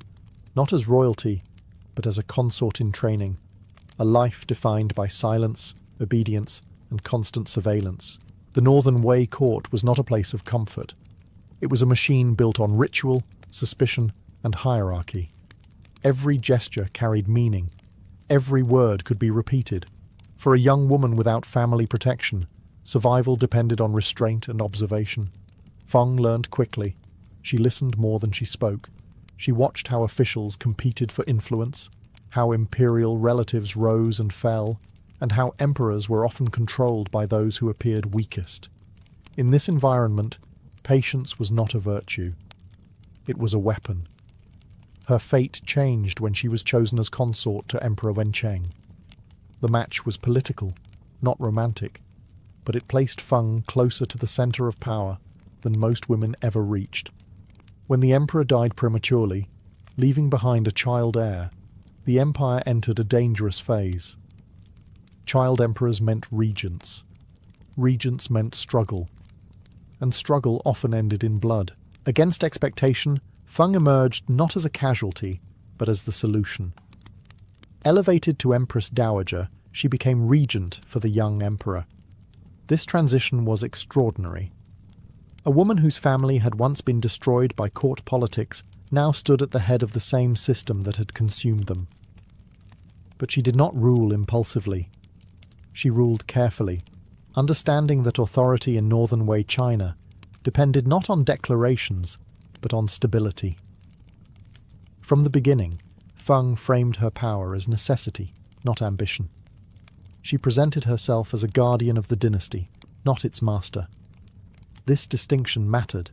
not as royalty, but as a consort in training, a life defined by silence, obedience, and constant surveillance. The Northern Wei court was not a place of comfort. It was a machine built on ritual, suspicion, and hierarchy. Every gesture carried meaning. Every word could be repeated. For a young woman without family protection, survival depended on restraint and observation. Feng learned quickly. She listened more than she spoke. She watched how officials competed for influence, how imperial relatives rose and fell, and how emperors were often controlled by those who appeared weakest. In this environment, patience was not a virtue. It was a weapon. Her fate changed when she was chosen as consort to Emperor Wencheng. The match was political, not romantic, but it placed Feng closer to the centre of power than most women ever reached. When the emperor died prematurely, leaving behind a child heir, the empire entered a dangerous phase. Child emperors meant regents. Regents meant struggle. And struggle often ended in blood. Against expectation, Feng emerged not as a casualty, but as the solution. Elevated to Empress Dowager, she became regent for the young emperor. This transition was extraordinary. A woman whose family had once been destroyed by court politics now stood at the head of the same system that had consumed them. But she did not rule impulsively. She ruled carefully, understanding that authority in Northern Wei China depended not on declarations, but on stability. From the beginning, Feng framed her power as necessity, not ambition. She presented herself as a guardian of the dynasty, not its master. This distinction mattered.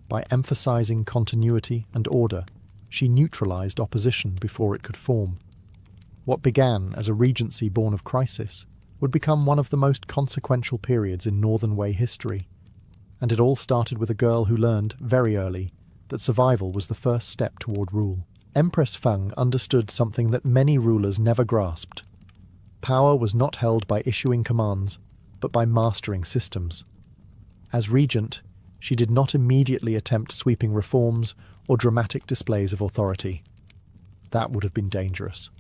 By emphasizing continuity and order, she neutralized opposition before it could form. What began as a regency born of crisis would become one of the most consequential periods in Northern Wei history. And it all started with a girl who learned, very early, that survival was the first step toward rule. Empress Feng understood something that many rulers never grasped. Power was not held by issuing commands, but by mastering systems. As regent, she did not immediately attempt sweeping reforms or dramatic displays of authority. That would have been dangerous.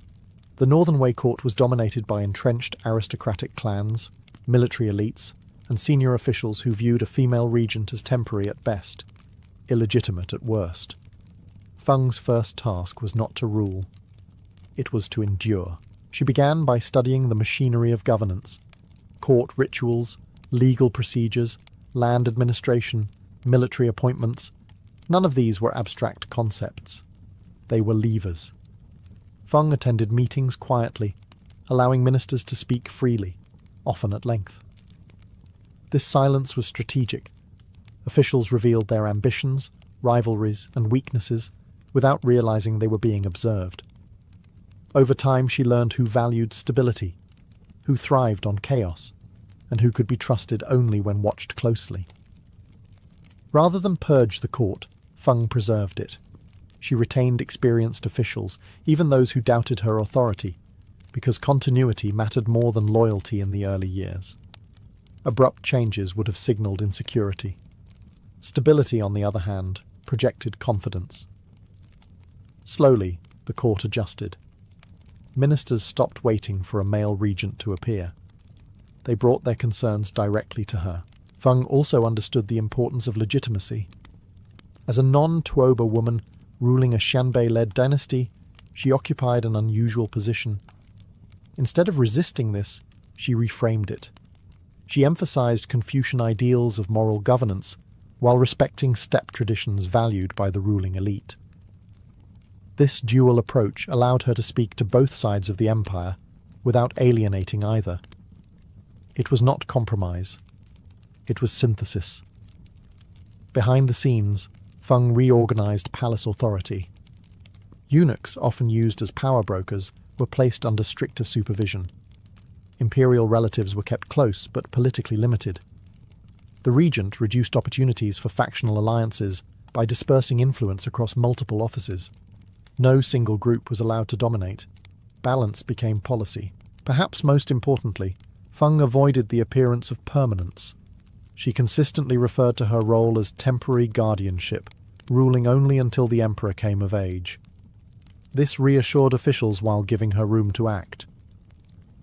The Northern Wei court was dominated by entrenched aristocratic clans, military elites, and senior officials who viewed a female regent as temporary at best, illegitimate at worst. Feng's first task was not to rule. It was to endure. She began by studying the machinery of governance: court rituals, legal procedures, land administration, military appointments. None of these were abstract concepts. They were levers. Feng attended meetings quietly, allowing ministers to speak freely, often at length. This silence was strategic. Officials revealed their ambitions, rivalries, and weaknesses without realizing they were being observed. Over time, she learned who valued stability, who thrived on chaos, and who could be trusted only when watched closely. Rather than purge the court, Feng preserved it. She retained experienced officials, even those who doubted her authority, because continuity mattered more than loyalty in the early years. Abrupt changes would have signaled insecurity. Stability, on the other hand, projected confidence. Slowly, the court adjusted. Ministers stopped waiting for a male regent to appear. They brought their concerns directly to her. Feng also understood the importance of legitimacy. As a non-Tuoba woman ruling a Xianbei-led dynasty, she occupied an unusual position. Instead of resisting this, she reframed it. She emphasized Confucian ideals of moral governance while respecting steppe traditions valued by the ruling elite. This dual approach allowed her to speak to both sides of the empire without alienating either. It was not compromise. It was synthesis. Behind the scenes, Feng reorganized palace authority. Eunuchs, often used as power brokers, were placed under stricter supervision. Imperial relatives were kept close but politically limited. The regent reduced opportunities for factional alliances by dispersing influence across multiple offices. No single group was allowed to dominate. Balance became policy. Perhaps most importantly, Feng avoided the appearance of permanence. She consistently referred to her role as temporary guardianship, ruling only until the emperor came of age. This reassured officials while giving her room to act.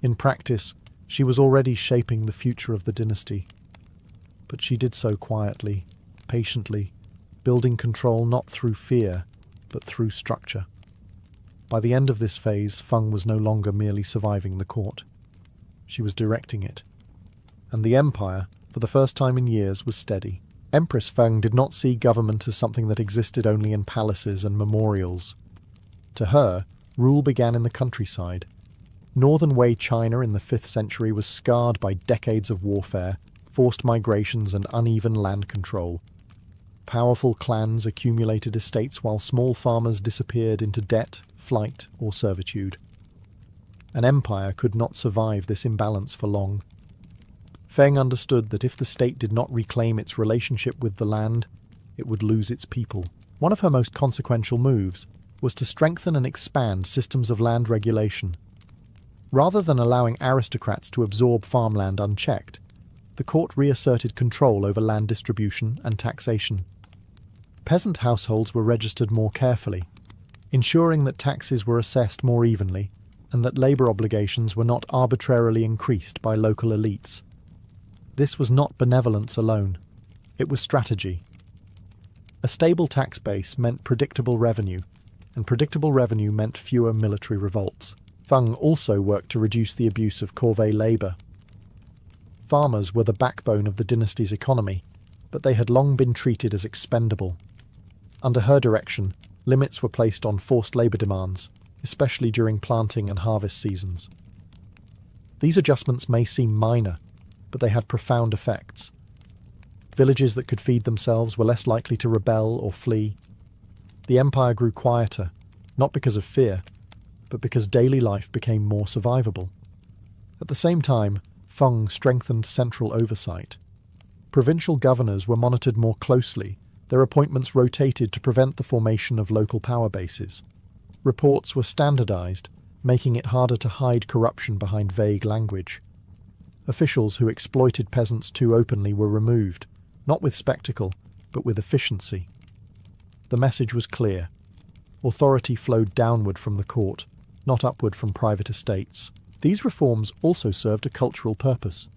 In practice, she was already shaping the future of the dynasty. But she did so quietly, patiently, building control not through fear, but through structure. By the end of this phase, Feng was no longer merely surviving the court. She was directing it. And the empire, for the first time in years, was steady. Empress Feng did not see government as something that existed only in palaces and memorials. To her, rule began in the countryside. Northern Wei China in the 5th century was scarred by decades of warfare, forced migrations, and uneven land control. Powerful clans accumulated estates while small farmers disappeared into debt, flight, or servitude. An empire could not survive this imbalance for long. Feng understood that if the state did not reclaim its relationship with the land, it would lose its people. One of her most consequential moves was to strengthen and expand systems of land regulation. Rather than allowing aristocrats to absorb farmland unchecked, the court reasserted control over land distribution and taxation. Peasant households were registered more carefully, ensuring that taxes were assessed more evenly and that labour obligations were not arbitrarily increased by local elites. This was not benevolence alone. It was strategy. A stable tax base meant predictable revenue, and predictable revenue meant fewer military revolts. Feng also worked to reduce the abuse of corvée labour. Farmers were the backbone of the dynasty's economy, but they had long been treated as expendable. Under her direction, limits were placed on forced labour demands, especially during planting and harvest seasons. These adjustments may seem minor, but they had profound effects. Villages that could feed themselves were less likely to rebel or flee. The empire grew quieter, not because of fear, but because daily life became more survivable. At the same time, Feng strengthened central oversight. Provincial governors were monitored more closely, their appointments rotated to prevent the formation of local power bases. Reports were standardized, making it harder to hide corruption behind vague language. Officials who exploited peasants too openly were removed, not with spectacle, but with efficiency. The message was clear. Authority flowed downward from the court, not upward from private estates. These reforms also served a cultural purpose.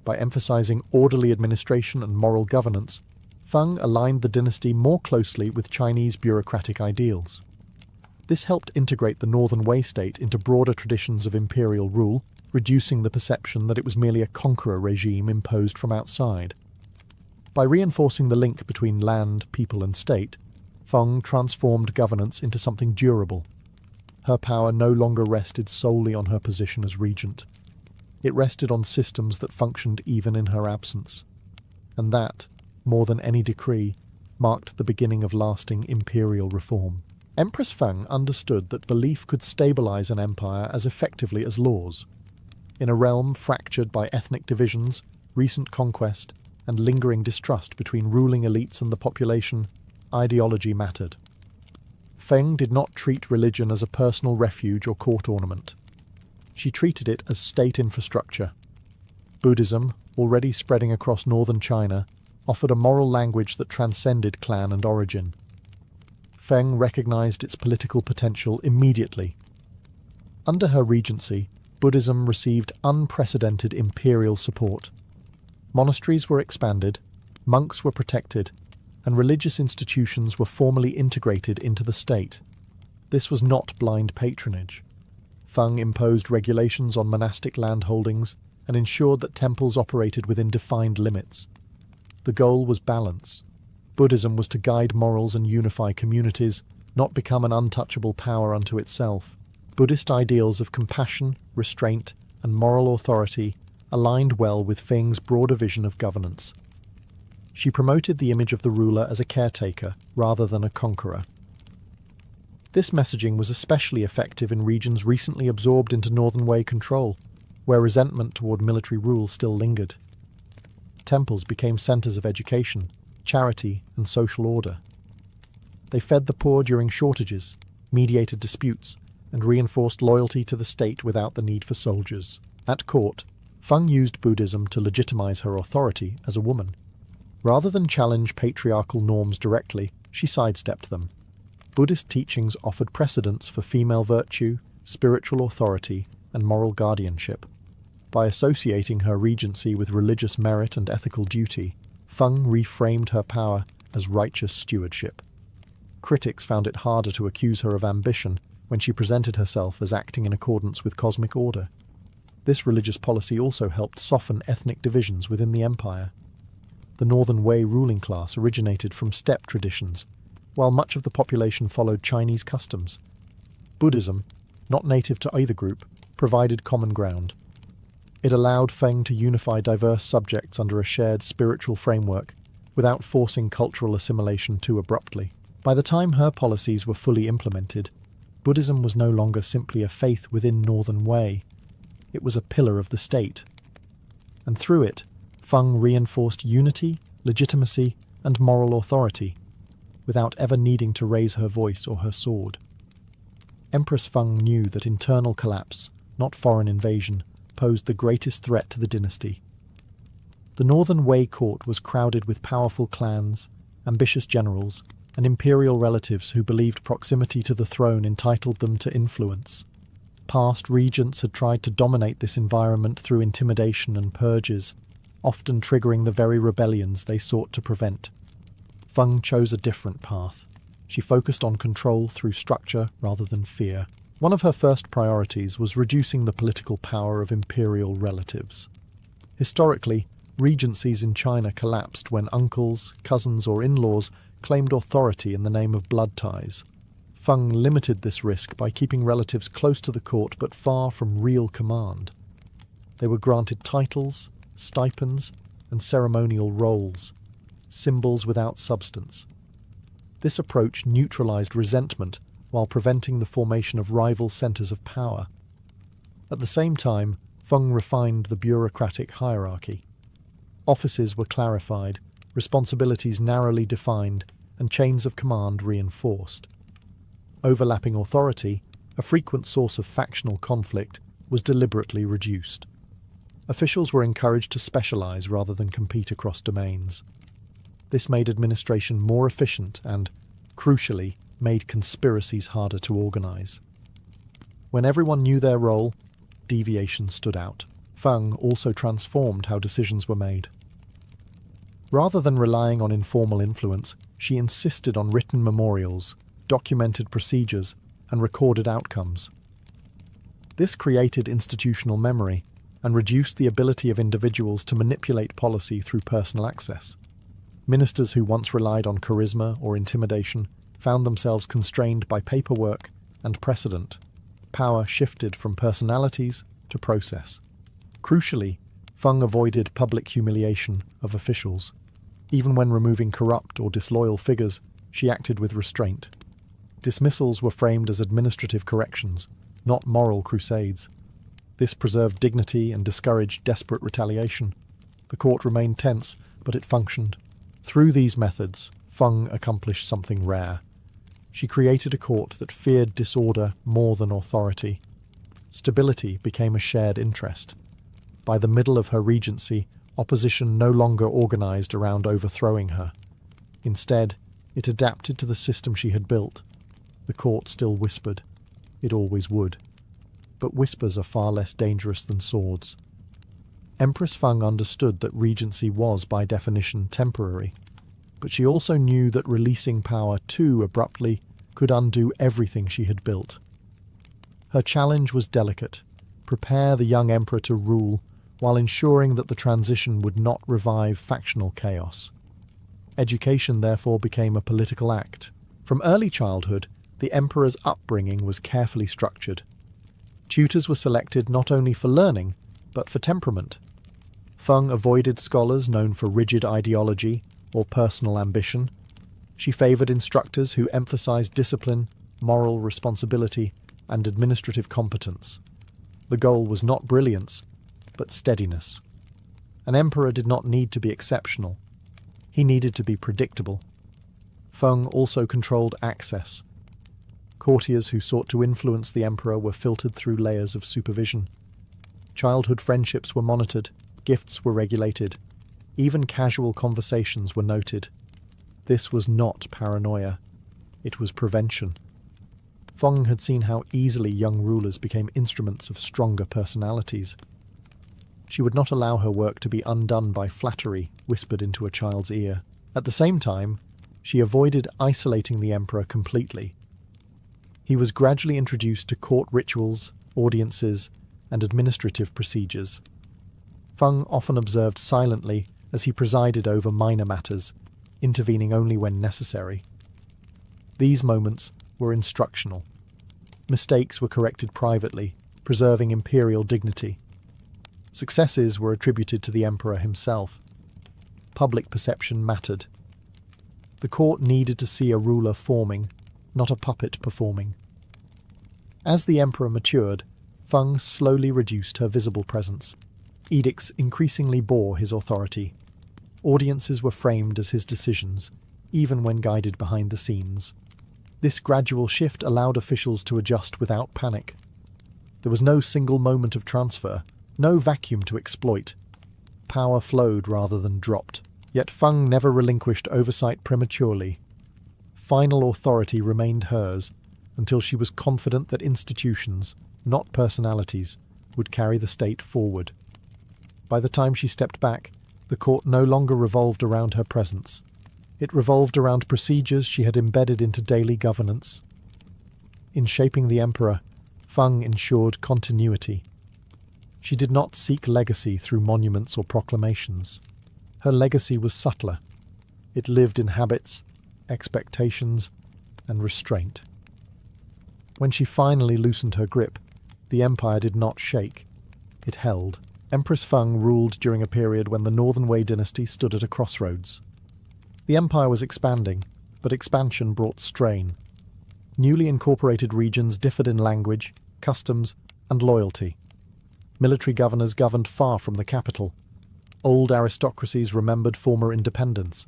By emphasizing orderly administration and moral governance, Feng aligned the dynasty more closely with Chinese bureaucratic ideals. This helped integrate the Northern Wei state into broader traditions of imperial rule, reducing the perception that it was merely a conqueror regime imposed from outside. By reinforcing the link between land, people and state, Feng transformed governance into something durable. Her power no longer rested solely on her position as regent. It rested on systems that functioned even in her absence. And that, more than any decree, marked the beginning of lasting imperial reform. Empress Feng understood that belief could stabilize an empire as effectively as laws. In a realm fractured by ethnic divisions, recent conquest, and lingering distrust between ruling elites and the population, ideology mattered. Feng did not treat religion as a personal refuge or court ornament. She treated it as state infrastructure. Buddhism, already spreading across northern China, offered a moral language that transcended clan and origin. Feng recognized its political potential immediately. Under her regency, Buddhism received unprecedented imperial support. Monasteries were expanded, monks were protected, and religious institutions were formally integrated into the state. This was not blind patronage. Feng imposed regulations on monastic landholdings and ensured that temples operated within defined limits. The goal was balance. Buddhism was to guide morals and unify communities, not become an untouchable power unto itself. Buddhist ideals of compassion, restraint, and moral authority aligned well with Feng's broader vision of governance. She promoted the image of the ruler as a caretaker rather than a conqueror. This messaging was especially effective in regions recently absorbed into Northern Wei control, where resentment toward military rule still lingered. Temples became centers of education, charity, and social order. They fed the poor during shortages, mediated disputes, and reinforced loyalty to the state without the need for soldiers. At court, Feng used Buddhism to legitimize her authority as a woman. Rather than challenge patriarchal norms directly, she sidestepped them. Buddhist teachings offered precedents for female virtue, spiritual authority, and moral guardianship. By associating her regency with religious merit and ethical duty, Feng reframed her power as righteous stewardship. Critics found it harder to accuse her of ambition when she presented herself as acting in accordance with cosmic order. This religious policy also helped soften ethnic divisions within the empire. The Northern Wei ruling class originated from steppe traditions, while much of the population followed Chinese customs. Buddhism, not native to either group, provided common ground. It allowed Feng to unify diverse subjects under a shared spiritual framework, without forcing cultural assimilation too abruptly. By the time her policies were fully implemented, Buddhism was no longer simply a faith within Northern Wei. It was a pillar of the state. And through it, Feng reinforced unity, legitimacy, and moral authority, without ever needing to raise her voice or her sword. Empress Feng knew that internal collapse, not foreign invasion, posed the greatest threat to the dynasty. The Northern Wei court was crowded with powerful clans, ambitious generals, and imperial relatives who believed proximity to the throne entitled them to influence. Past regents had tried to dominate this environment through intimidation and purges, often triggering the very rebellions they sought to prevent. Feng chose a different path. She focused on control through structure rather than fear. One of her first priorities was reducing the political power of imperial relatives. Historically, regencies in China collapsed when uncles, cousins, or in-laws claimed authority in the name of blood ties. Feng limited this risk by keeping relatives close to the court but far from real command. They were granted titles, stipends, and ceremonial roles, symbols without substance. This approach neutralized resentment while preventing the formation of rival centers of power. At the same time, Feng refined the bureaucratic hierarchy. Offices were clarified, responsibilities narrowly defined, and chains of command reinforced. Overlapping authority, a frequent source of factional conflict, was deliberately reduced. Officials were encouraged to specialize rather than compete across domains. This made administration more efficient and, crucially, made conspiracies harder to organize. When everyone knew their role, deviation stood out. Feng also transformed how decisions were made. Rather than relying on informal influence, she insisted on written memorials, documented procedures, and recorded outcomes. This created institutional memory and reduced the ability of individuals to manipulate policy through personal access. Ministers who once relied on charisma or intimidation found themselves constrained by paperwork and precedent. Power shifted from personalities to process. Crucially, Feng avoided public humiliation of officials. Even when removing corrupt or disloyal figures, she acted with restraint. Dismissals were framed as administrative corrections, not moral crusades. This preserved dignity and discouraged desperate retaliation. The court remained tense, but it functioned. Through these methods, Feng accomplished something rare. She created a court that feared disorder more than authority. Stability became a shared interest. By the middle of her regency, opposition no longer organized around overthrowing her. Instead, it adapted to the system she had built. The court still whispered. It always would. But whispers are far less dangerous than swords. Empress Feng understood that regency was, by definition, temporary. But she also knew that releasing power too abruptly could undo everything she had built. Her challenge was delicate: prepare the young emperor to rule, while ensuring that the transition would not revive factional chaos. Education, therefore, became a political act. From early childhood, the emperor's upbringing was carefully structured. Tutors were selected not only for learning, but for temperament. Feng avoided scholars known for rigid ideology or personal ambition. She favored instructors who emphasized discipline, moral responsibility, and administrative competence. The goal was not brilliance, but steadiness. An emperor did not need to be exceptional. He needed to be predictable. Feng also controlled access. Courtiers who sought to influence the emperor were filtered through layers of supervision. Childhood friendships were monitored, gifts were regulated, even casual conversations were noted. This was not paranoia. It was prevention. Feng had seen how easily young rulers became instruments of stronger personalities. She would not allow her work to be undone by flattery whispered into a child's ear. At the same time, she avoided isolating the emperor completely. He was gradually introduced to court rituals, audiences, and administrative procedures. Feng often observed silently as he presided over minor matters, intervening only when necessary. These moments were instructional. Mistakes were corrected privately, preserving imperial dignity. Successes were attributed to the emperor himself. Public perception mattered. The court needed to see a ruler forming, not a puppet performing. As the emperor matured, Feng slowly reduced her visible presence. Edicts increasingly bore his authority. Audiences were framed as his decisions, even when guided behind the scenes. This gradual shift allowed officials to adjust without panic. There was no single moment of transfer, no vacuum to exploit. Power flowed rather than dropped. Yet Feng never relinquished oversight prematurely. Final authority remained hers until she was confident that institutions, not personalities, would carry the state forward. By the time she stepped back, The court no longer revolved around her presence. It revolved around procedures she had embedded into daily governance. In shaping the emperor, Feng ensured continuity. She did not seek legacy through monuments or proclamations. Her legacy was subtler. It lived in habits, expectations, and restraint. When she finally loosened her grip, the empire did not shake. It held. Empress Feng ruled during a period when the Northern Wei dynasty stood at a crossroads. The empire was expanding, but expansion brought strain. Newly incorporated regions differed in language, customs, and loyalty. Military governors governed far from the capital. Old aristocracies remembered former independence.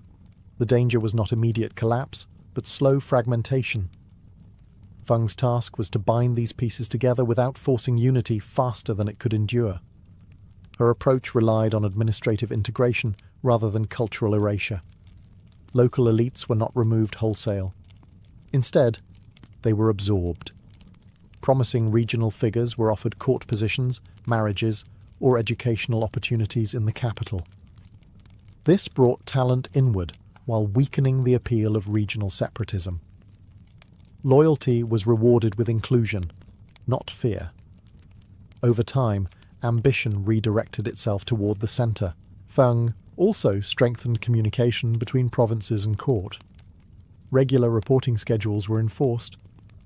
The danger was not immediate collapse, but slow fragmentation. Feng's task was to bind these pieces together without forcing unity faster than it could endure. Her approach relied on administrative integration rather than cultural erasure. Local elites were not removed wholesale. Instead, they were absorbed. Promising regional figures were offered court positions, marriages, or educational opportunities in the capital. This brought talent inward while weakening the appeal of regional separatism. Loyalty was rewarded with inclusion, not fear. Over time, ambition redirected itself toward the centre. Feng also strengthened communication between provinces and court. Regular reporting schedules were enforced.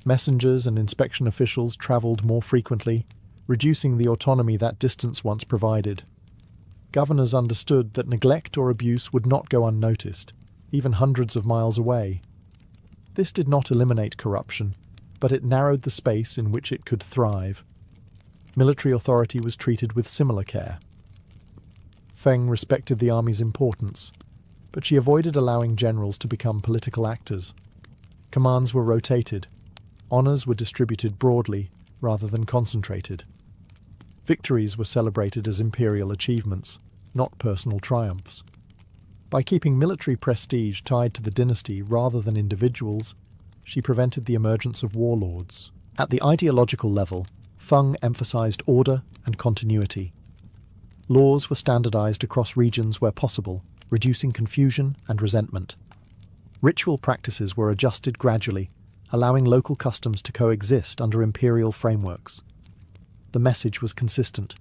Messengers and inspection officials travelled more frequently, reducing the autonomy that distance once provided. Governors understood that neglect or abuse would not go unnoticed, even hundreds of miles away. This did not eliminate corruption, but it narrowed the space in which it could thrive. Military authority was treated with similar care. Feng respected the army's importance, but she avoided allowing generals to become political actors. Commands were rotated. Honours were distributed broadly rather than concentrated. Victories were celebrated as imperial achievements, not personal triumphs. By keeping military prestige tied to the dynasty rather than individuals, she prevented the emergence of warlords. At the ideological level, Feng emphasized order and continuity. Laws were standardized across regions where possible, reducing confusion and resentment. Ritual practices were adjusted gradually, allowing local customs to coexist under imperial frameworks. The message was consistent.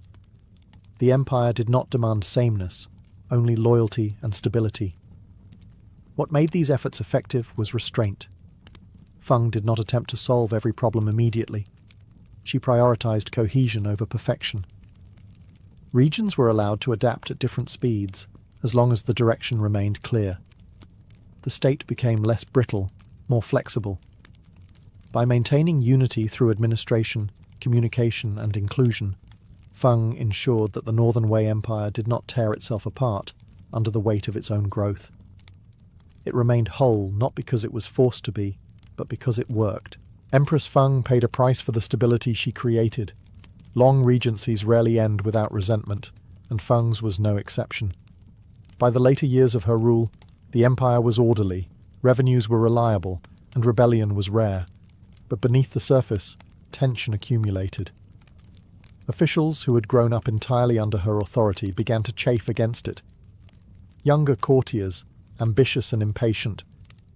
The empire did not demand sameness, only loyalty and stability. What made these efforts effective was restraint. Feng did not attempt to solve every problem immediately. She prioritized cohesion over perfection. Regions were allowed to adapt at different speeds, as long as the direction remained clear. The state became less brittle, more flexible. By maintaining unity through administration, communication, and inclusion, Feng ensured that the Northern Wei Empire did not tear itself apart under the weight of its own growth. It remained whole not because it was forced to be, but because it worked. Empress Feng paid a price for the stability she created. Long regencies rarely end without resentment, and Feng's was no exception. By the later years of her rule, the empire was orderly, revenues were reliable, and rebellion was rare. But beneath the surface, tension accumulated. Officials who had grown up entirely under her authority began to chafe against it. Younger courtiers, ambitious and impatient,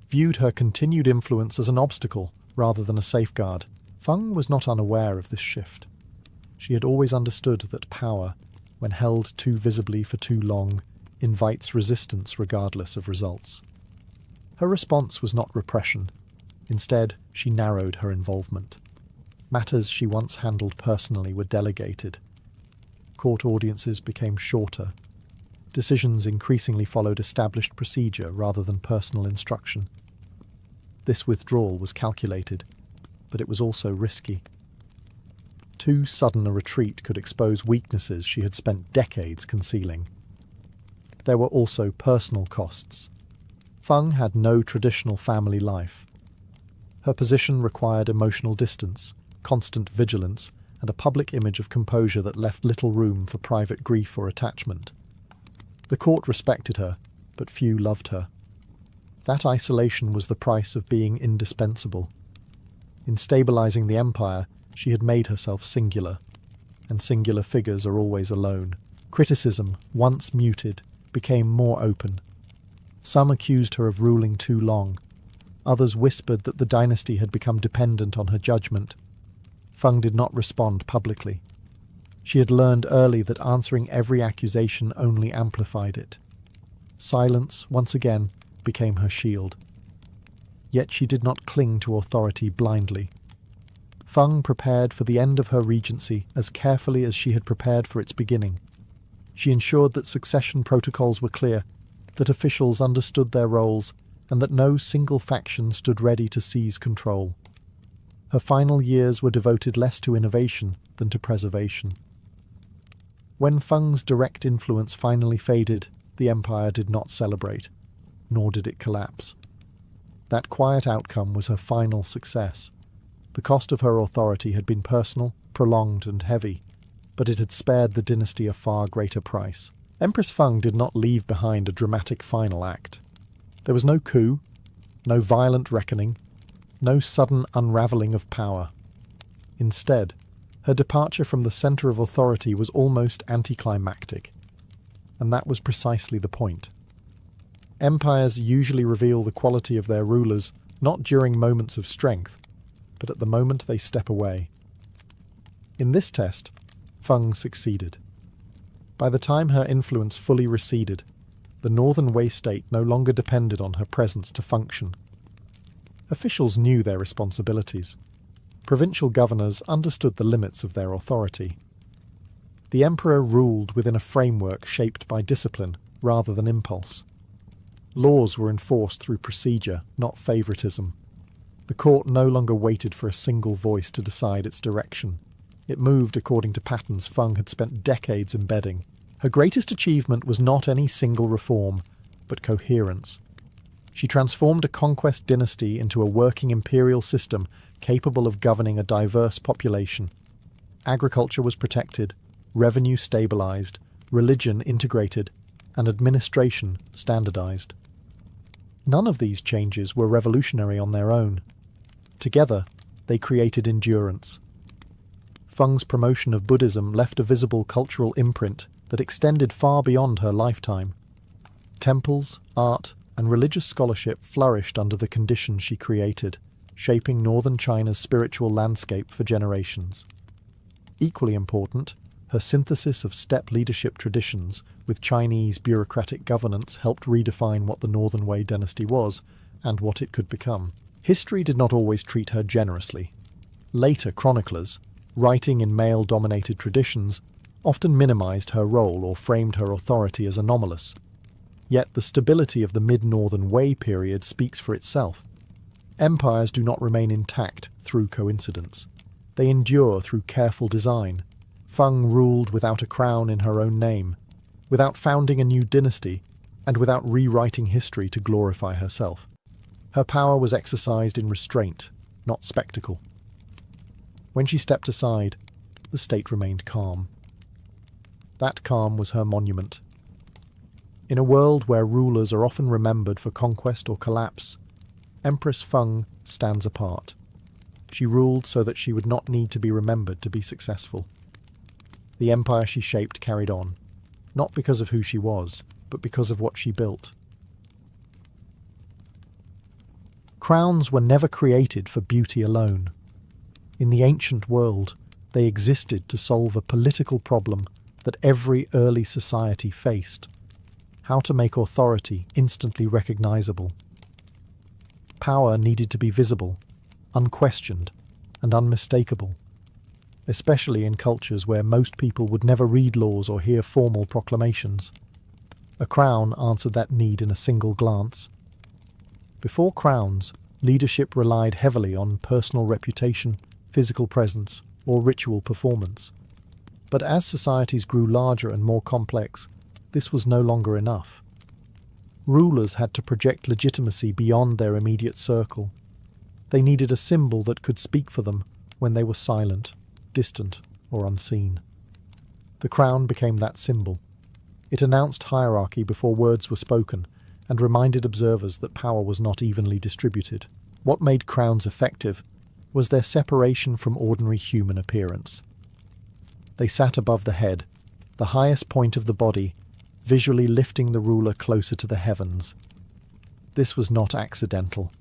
viewed her continued influence as an obstacle rather than a safeguard. Feng was not unaware of this shift. She had always understood that power, when held too visibly for too long, invites resistance regardless of results. Her response was not repression. Instead, she narrowed her involvement. Matters she once handled personally were delegated. Court audiences became shorter. Decisions increasingly followed established procedure rather than personal instruction. This withdrawal was calculated, but it was also risky. Too sudden a retreat could expose weaknesses she had spent decades concealing. There were also personal costs. Feng had no traditional family life. Her position required emotional distance, constant vigilance, and a public image of composure that left little room for private grief or attachment. The court respected her, but few loved her. That isolation was the price of being indispensable. In stabilizing the empire, she had made herself singular, and singular figures are always alone. Criticism, once muted, became more open. Some accused her of ruling too long. Others whispered that the dynasty had become dependent on her judgment. Feng did not respond publicly. She had learned early that answering every accusation only amplified it. Silence, once again, became her shield. Yet she did not cling to authority blindly. Feng prepared for the end of her regency as carefully as she had prepared for its beginning. She ensured that succession protocols were clear, that officials understood their roles, and that no single faction stood ready to seize control. Her final years were devoted less to innovation than to preservation. When Feng's direct influence finally faded, the empire did not celebrate, nor did it collapse. That quiet outcome was her final success. The cost of her authority had been personal, prolonged, and heavy, but it had spared the dynasty a far greater price. Empress Feng did not leave behind a dramatic final act. There was no coup, no violent reckoning, no sudden unravelling of power. Instead, her departure from the centre of authority was almost anticlimactic, and that was precisely the point. Empires usually reveal the quality of their rulers not during moments of strength, but at the moment they step away. In this test, Feng succeeded. By the time her influence fully receded, the northern Wei state no longer depended on her presence to function. Officials knew their responsibilities. Provincial governors understood the limits of their authority. The emperor ruled within a framework shaped by discipline rather than impulse. Laws were enforced through procedure, not favoritism. The court no longer waited for a single voice to decide its direction. It moved according to patterns Feng had spent decades embedding. Her greatest achievement was not any single reform, but coherence. She transformed a conquest dynasty into a working imperial system capable of governing a diverse population. Agriculture was protected, revenue stabilized, religion integrated, and administration standardized. None of these changes were revolutionary on their own. Together, they created endurance. Feng's promotion of Buddhism left a visible cultural imprint that extended far beyond her lifetime. Temples, art, and religious scholarship flourished under the conditions she created, shaping northern China's spiritual landscape for generations. Equally important, her synthesis of steppe leadership traditions with Chinese bureaucratic governance helped redefine what the Northern Wei dynasty was and what it could become. History did not always treat her generously. Later chroniclers, writing in male-dominated traditions, often minimized her role or framed her authority as anomalous. Yet the stability of the mid-Northern Wei period speaks for itself. Empires do not remain intact through coincidence. They endure through careful design. Feng ruled without a crown in her own name, without founding a new dynasty, and without rewriting history to glorify herself. Her power was exercised in restraint, not spectacle. When she stepped aside, the state remained calm. That calm was her monument. In a world where rulers are often remembered for conquest or collapse, Empress Feng stands apart. She ruled so that she would not need to be remembered to be successful. The empire she shaped carried on, not because of who she was, but because of what she built. Crowns were never created for beauty alone. In the ancient world, they existed to solve a political problem that every early society faced: how to make authority instantly recognizable. Power needed to be visible, unquestioned, and unmistakable, especially in cultures where most people would never read laws or hear formal proclamations. A crown answered that need in a single glance. Before crowns, leadership relied heavily on personal reputation, physical presence, or ritual performance. But as societies grew larger and more complex, this was no longer enough. Rulers had to project legitimacy beyond their immediate circle. They needed a symbol that could speak for them when they were silent, distant, or unseen. The crown became that symbol. It announced hierarchy before words were spoken, and reminded observers that power was not evenly distributed. What made crowns effective was their separation from ordinary human appearance. They sat above the head, the highest point of the body, visually lifting the ruler closer to the heavens. This was not accidental.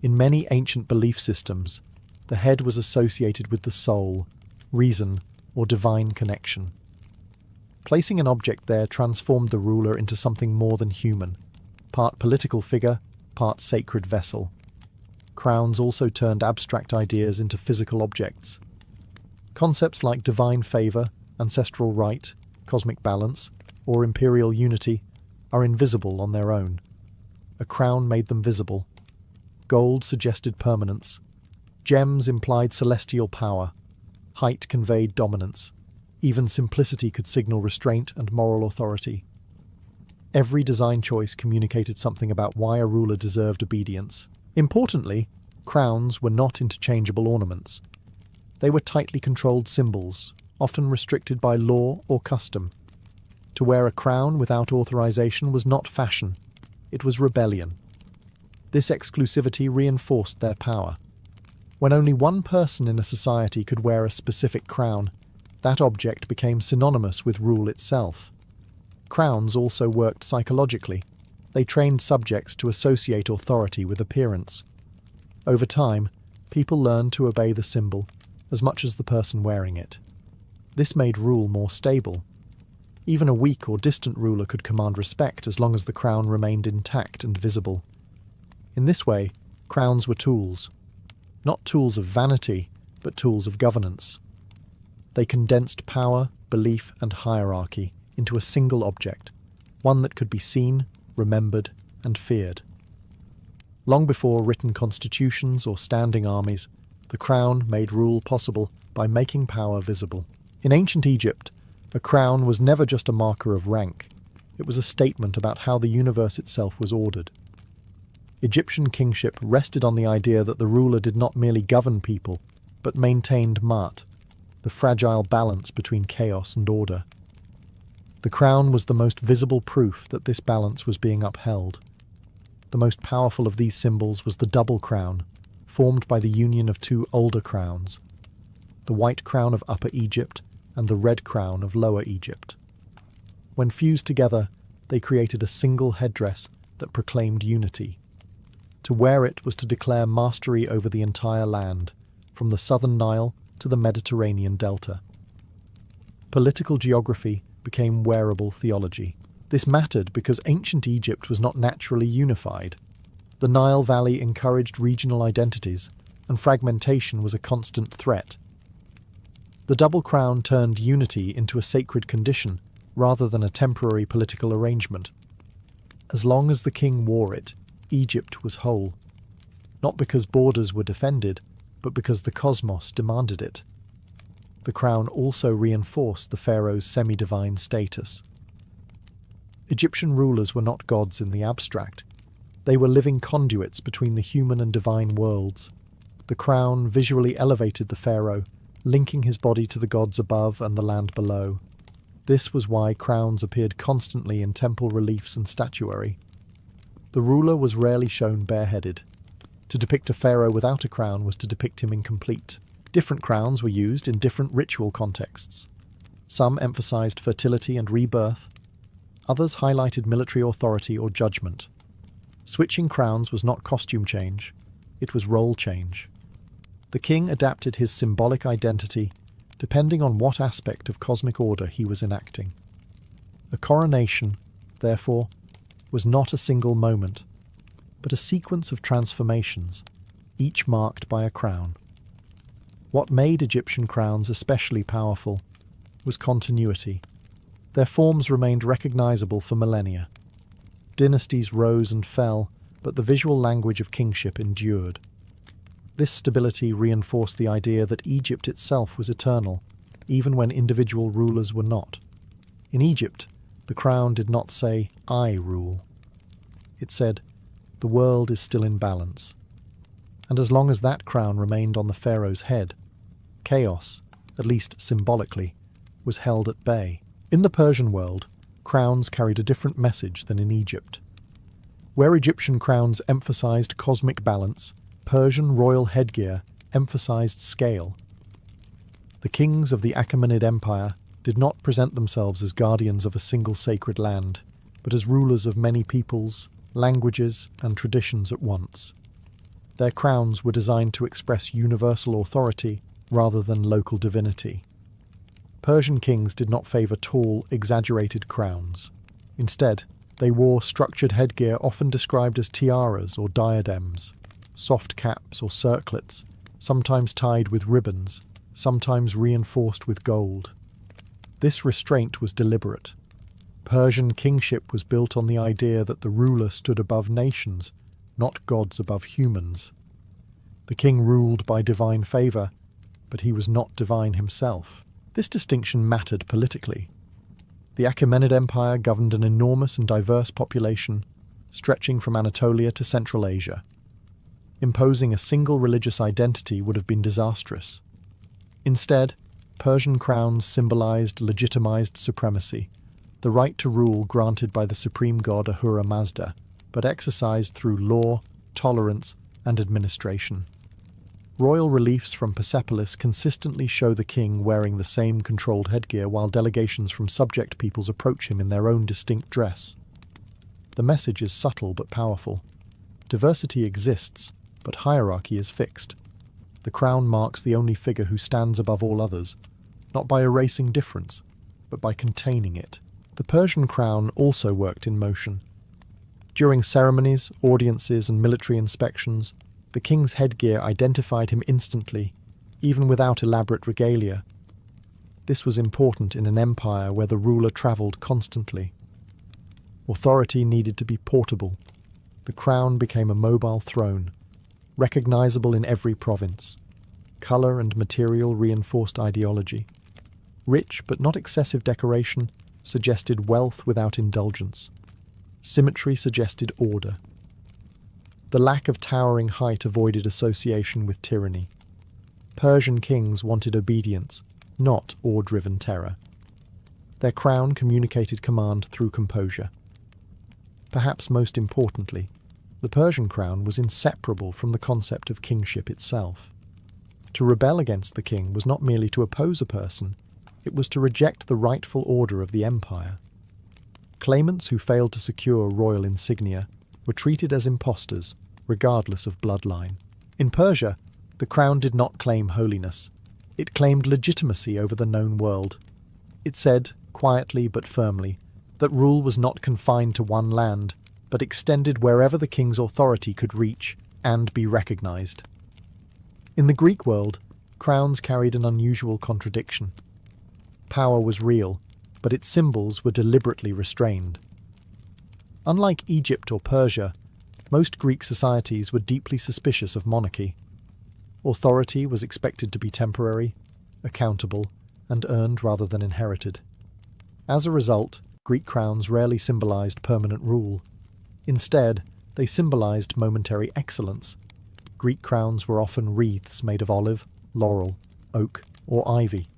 In many ancient belief systems, the head was associated with the soul, reason, or divine connection. Placing an object there transformed the ruler into something more than human, part political figure, part sacred vessel. Crowns also turned abstract ideas into physical objects. Concepts like divine favour, ancestral right, cosmic balance, or imperial unity are invisible on their own. A crown made them visible. Gold suggested permanence. Gems implied celestial power. Height conveyed dominance. Even simplicity could signal restraint and moral authority. Every design choice communicated something about why a ruler deserved obedience. Importantly, crowns were not interchangeable ornaments. They were tightly controlled symbols, often restricted by law or custom. To wear a crown without authorization was not fashion, it was rebellion. This exclusivity reinforced their power. When only one person in a society could wear a specific crown, that object became synonymous with rule itself. Crowns also worked psychologically. They trained subjects to associate authority with appearance. Over time, people learned to obey the symbol as much as the person wearing it. This made rule more stable. Even a weak or distant ruler could command respect as long as the crown remained intact and visible. In this way, crowns were tools. Not tools of vanity, but tools of governance. They condensed power, belief, and hierarchy into a single object, one that could be seen, remembered, and feared. Long before written constitutions or standing armies, the crown made rule possible by making power visible. In ancient Egypt, a crown was never just a marker of rank. It was a statement about how the universe itself was ordered. Egyptian kingship rested on the idea that the ruler did not merely govern people, but maintained Ma'at, the fragile balance between chaos and order. The crown was the most visible proof that this balance was being upheld. The most powerful of these symbols was the double crown, formed by the union of two older crowns, the white crown of Upper Egypt and the red crown of Lower Egypt. When fused together, they created a single headdress that proclaimed unity. To wear it was to declare mastery over the entire land, from the southern Nile to the Mediterranean delta. Political geography became wearable theology. This mattered because ancient Egypt was not naturally unified. The Nile Valley encouraged regional identities, and fragmentation was a constant threat. The double crown turned unity into a sacred condition, rather than a temporary political arrangement. As long as the king wore it, Egypt was whole. Not because borders were defended, but because the cosmos demanded it. The crown also reinforced the pharaoh's semi-divine status. Egyptian rulers were not gods in the abstract. They were living conduits between the human and divine worlds. The crown visually elevated the pharaoh, linking his body to the gods above and the land below. This was why crowns appeared constantly in temple reliefs and statuary. The ruler was rarely shown bareheaded. To depict a pharaoh without a crown was to depict him incomplete. Different crowns were used in different ritual contexts. Some emphasized fertility and rebirth. Others highlighted military authority or judgment. Switching crowns was not costume change, it was role change. The king adapted his symbolic identity depending on what aspect of cosmic order he was enacting. A coronation, therefore, was not a single moment, but a sequence of transformations, each marked by a crown. What made Egyptian crowns especially powerful was continuity. Their forms remained recognizable for millennia. Dynasties rose and fell, but the visual language of kingship endured. This stability reinforced the idea that Egypt itself was eternal, even when individual rulers were not. In Egypt, the crown did not say, "I rule." It said, "The world is still in balance." And as long as that crown remained on the pharaoh's head, chaos, at least symbolically, was held at bay. In the Persian world, crowns carried a different message than in Egypt. Where Egyptian crowns emphasized cosmic balance, Persian royal headgear emphasized scale. The kings of the Achaemenid Empire did not present themselves as guardians of a single sacred land, but as rulers of many peoples, languages, and traditions at once. Their crowns were designed to express universal authority rather than local divinity. Persian kings did not favour tall, exaggerated crowns. Instead, they wore structured headgear often described as tiaras or diadems, soft caps or circlets, sometimes tied with ribbons, sometimes reinforced with gold. This restraint was deliberate. Persian kingship was built on the idea that the ruler stood above nations, not gods above humans. The king ruled by divine favour, but he was not divine himself. This distinction mattered politically. The Achaemenid Empire governed an enormous and diverse population, stretching from Anatolia to Central Asia. Imposing a single religious identity would have been disastrous. Instead, Persian crowns symbolized legitimized supremacy, the right to rule granted by the supreme god Ahura Mazda, but exercised through law, tolerance, and administration. Royal reliefs from Persepolis consistently show the king wearing the same controlled headgear while delegations from subject peoples approach him in their own distinct dress. The message is subtle but powerful. Diversity exists, but hierarchy is fixed. The crown marks the only figure who stands above all others, not by erasing difference, but by containing it. The Persian crown also worked in motion. During ceremonies, audiences, and military inspections, the king's headgear identified him instantly, even without elaborate regalia. This was important in an empire where the ruler travelled constantly. Authority needed to be portable. The crown became a mobile throne, recognizable in every province. Colour and material reinforced ideology. Rich but not excessive decoration suggested wealth without indulgence. Symmetry suggested order. The lack of towering height avoided association with tyranny. Persian kings wanted obedience, not awe-driven terror. Their crown communicated command through composure. Perhaps most importantly, the Persian crown was inseparable from the concept of kingship itself. To rebel against the king was not merely to oppose a person, it was to reject the rightful order of the empire. Claimants who failed to secure royal insignia were treated as impostors, regardless of bloodline. In Persia, the crown did not claim holiness. It claimed legitimacy over the known world. It said, quietly but firmly, that rule was not confined to one land, but extended wherever the king's authority could reach and be recognized. In the Greek world, crowns carried an unusual contradiction. Power was real, but its symbols were deliberately restrained. Unlike Egypt or Persia, most Greek societies were deeply suspicious of monarchy. Authority was expected to be temporary, accountable, and earned rather than inherited. As a result, Greek crowns rarely symbolized permanent rule. Instead, they symbolized momentary excellence. Greek crowns were often wreaths made of olive, laurel, oak, or ivy.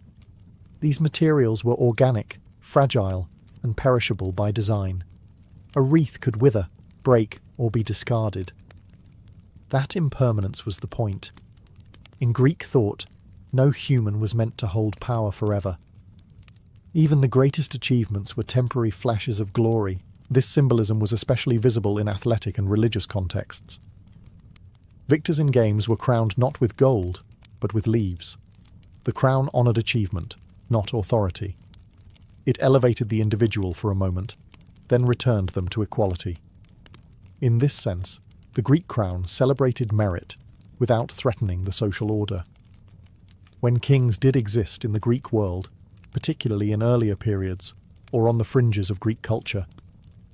These materials were organic, fragile, and perishable by design. A wreath could wither, break, or be discarded. That impermanence was the point. In Greek thought, no human was meant to hold power forever. Even the greatest achievements were temporary flashes of glory. This symbolism was especially visible in athletic and religious contexts. Victors in games were crowned not with gold, but with leaves. The crown honoured achievement, not authority. It elevated the individual for a moment, then returned them to equality. In this sense, the Greek crown celebrated merit without threatening the social order. When kings did exist in the Greek world, particularly in earlier periods, or on the fringes of Greek culture,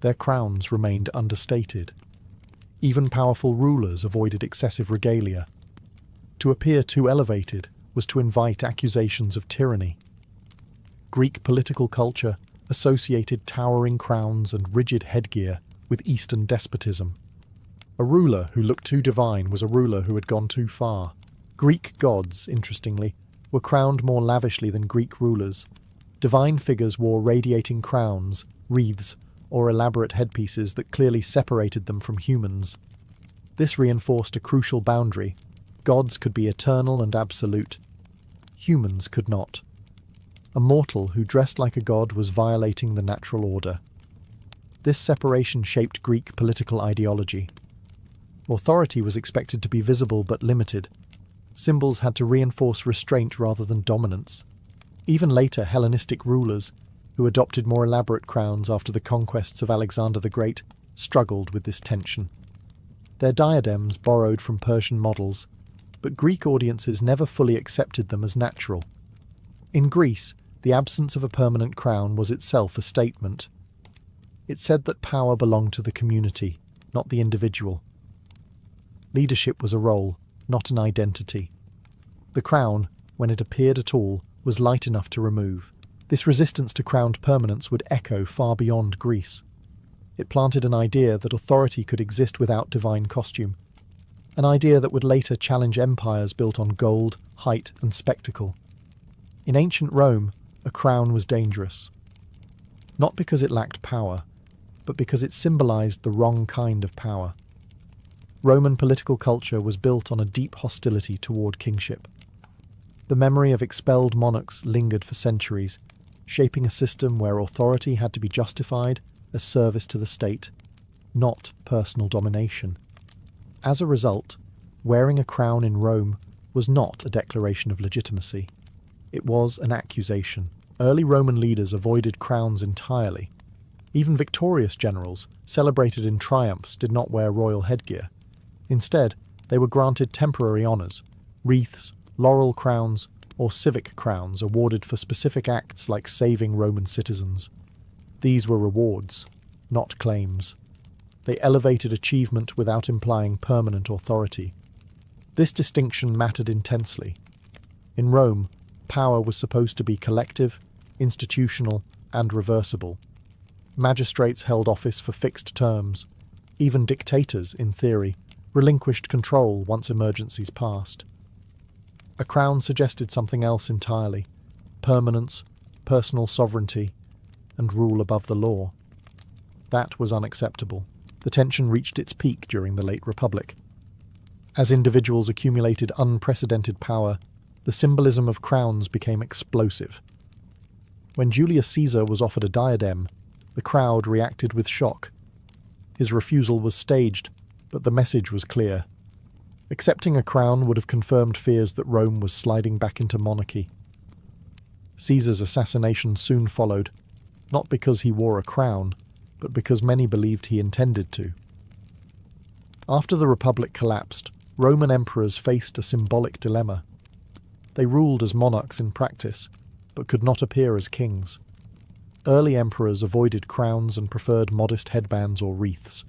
their crowns remained understated. Even powerful rulers avoided excessive regalia. To appear too elevated was to invite accusations of tyranny. Greek political culture associated towering crowns and rigid headgear with Eastern despotism. A ruler who looked too divine was a ruler who had gone too far. Greek gods, interestingly, were crowned more lavishly than Greek rulers. Divine figures wore radiating crowns, wreaths, or elaborate headpieces that clearly separated them from humans. This reinforced a crucial boundary. Gods could be eternal and absolute. Humans could not. A mortal who dressed like a god was violating the natural order. This separation shaped Greek political ideology. Authority was expected to be visible but limited. Symbols had to reinforce restraint rather than dominance. Even later Hellenistic rulers, who adopted more elaborate crowns after the conquests of Alexander the Great, struggled with this tension. Their diadems borrowed from Persian models, but Greek audiences never fully accepted them as natural. In Greece, the absence of a permanent crown was itself a statement. It said that power belonged to the community, not the individual. Leadership was a role, not an identity. The crown, when it appeared at all, was light enough to remove. This resistance to crowned permanence would echo far beyond Greece. It planted an idea that authority could exist without divine costume, an idea that would later challenge empires built on gold, height, and spectacle. In ancient Rome, a crown was dangerous. Not because it lacked power, but because it symbolized the wrong kind of power. Roman political culture was built on a deep hostility toward kingship. The memory of expelled monarchs lingered for centuries, shaping a system where authority had to be justified as service to the state, not personal domination. As a result, wearing a crown in Rome was not a declaration of legitimacy. It was an accusation. Early Roman leaders avoided crowns entirely. Even victorious generals, celebrated in triumphs, did not wear royal headgear. Instead, they were granted temporary honours, wreaths, laurel crowns, or civic crowns awarded for specific acts like saving Roman citizens. These were rewards, not claims. They elevated achievement without implying permanent authority. This distinction mattered intensely. In Rome, power was supposed to be collective, institutional, and reversible. Magistrates held office for fixed terms. Even dictators, in theory, relinquished control once emergencies passed. A crown suggested something else entirely: permanence, personal sovereignty, and rule above the law. That was unacceptable. The tension reached its peak during the late Republic. As individuals accumulated unprecedented power, the symbolism of crowns became explosive. When Julius Caesar was offered a diadem, the crowd reacted with shock. His refusal was staged, but the message was clear. Accepting a crown would have confirmed fears that Rome was sliding back into monarchy. Caesar's assassination soon followed, not because he wore a crown, but because many believed he intended to. After the Republic collapsed, Roman emperors faced a symbolic dilemma. They ruled as monarchs in practice, but could not appear as kings. Early emperors avoided crowns and preferred modest headbands or wreaths.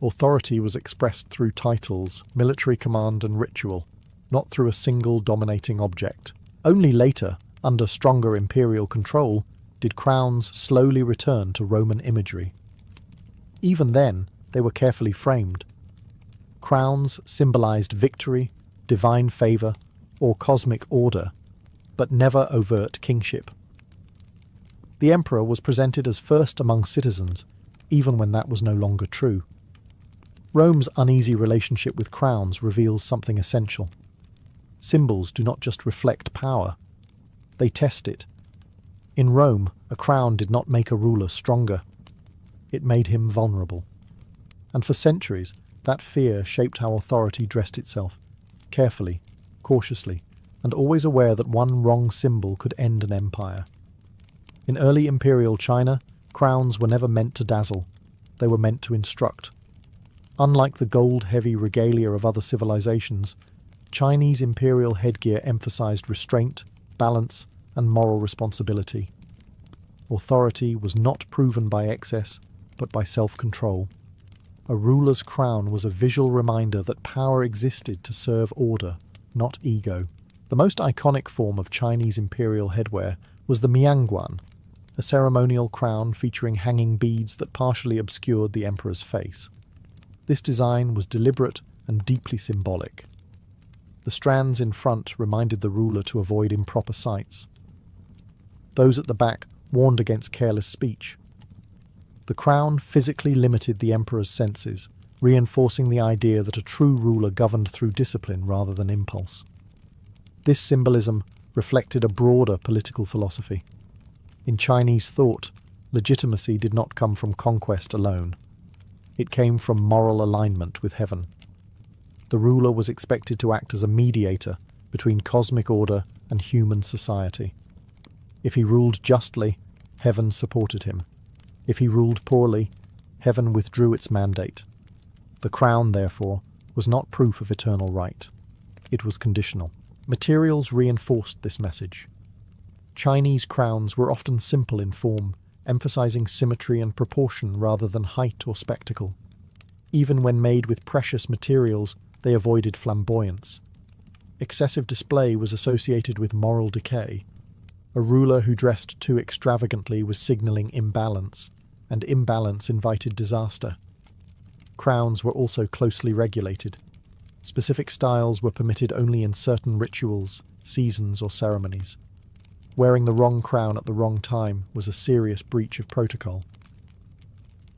Authority was expressed through titles, military command and ritual, not through a single dominating object. Only later, under stronger imperial control, did crowns slowly return to Roman imagery. Even then, they were carefully framed. Crowns symbolized victory, divine favor, or cosmic order, but never overt kingship. The emperor was presented as first among citizens, even when that was no longer true. Rome's uneasy relationship with crowns reveals something essential. Symbols do not just reflect power, they test it. In Rome, a crown did not make a ruler stronger. It made him vulnerable. And for centuries, that fear shaped how authority dressed itself, carefully, cautiously, and always aware that one wrong symbol could end an empire. In early imperial China, crowns were never meant to dazzle. They were meant to instruct. Unlike the gold-heavy regalia of other civilizations, Chinese imperial headgear emphasized restraint, balance, and moral responsibility. Authority was not proven by excess, but by self-control. A ruler's crown was a visual reminder that power existed to serve order, not ego. The most iconic form of Chinese imperial headwear was the mianguan, a ceremonial crown featuring hanging beads that partially obscured the emperor's face. This design was deliberate and deeply symbolic. The strands in front reminded the ruler to avoid improper sights. Those at the back warned against careless speech. The crown physically limited the emperor's senses, reinforcing the idea that a true ruler governed through discipline rather than impulse. This symbolism, reflected a broader political philosophy. In Chinese thought, legitimacy did not come from conquest alone. It came from moral alignment with heaven. The ruler was expected to act as a mediator between cosmic order and human society. If he ruled justly, heaven supported him. If he ruled poorly, heaven withdrew its mandate. The crown, therefore, was not proof of eternal right. It was conditional. Materials reinforced this message. Chinese crowns were often simple in form, emphasizing symmetry and proportion rather than height or spectacle. Even when made with precious materials, they avoided flamboyance. Excessive display was associated with moral decay. A ruler who dressed too extravagantly was signaling imbalance, and imbalance invited disaster. Crowns were also closely regulated. Specific styles were permitted only in certain rituals, seasons, or ceremonies. Wearing the wrong crown at the wrong time was a serious breach of protocol.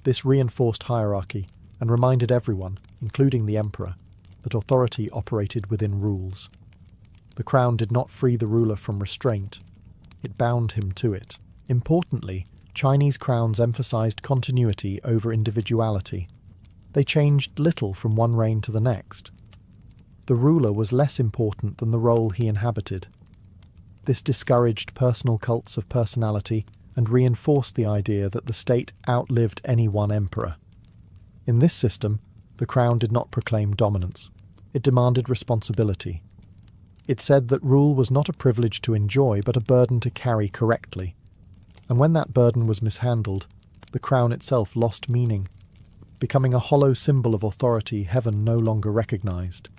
This reinforced hierarchy and reminded everyone, including the emperor, that authority operated within rules. The crown did not free the ruler from restraint. It bound him to it. Importantly, Chinese crowns emphasized continuity over individuality. They changed little from one reign to the next. The ruler was less important than the role he inhabited. This discouraged personal cults of personality and reinforced the idea that the state outlived any one emperor. In this system, the crown did not proclaim dominance. It demanded responsibility. It said that rule was not a privilege to enjoy, but a burden to carry correctly. And when that burden was mishandled, the crown itself lost meaning, becoming a hollow symbol of authority heaven no longer recognized.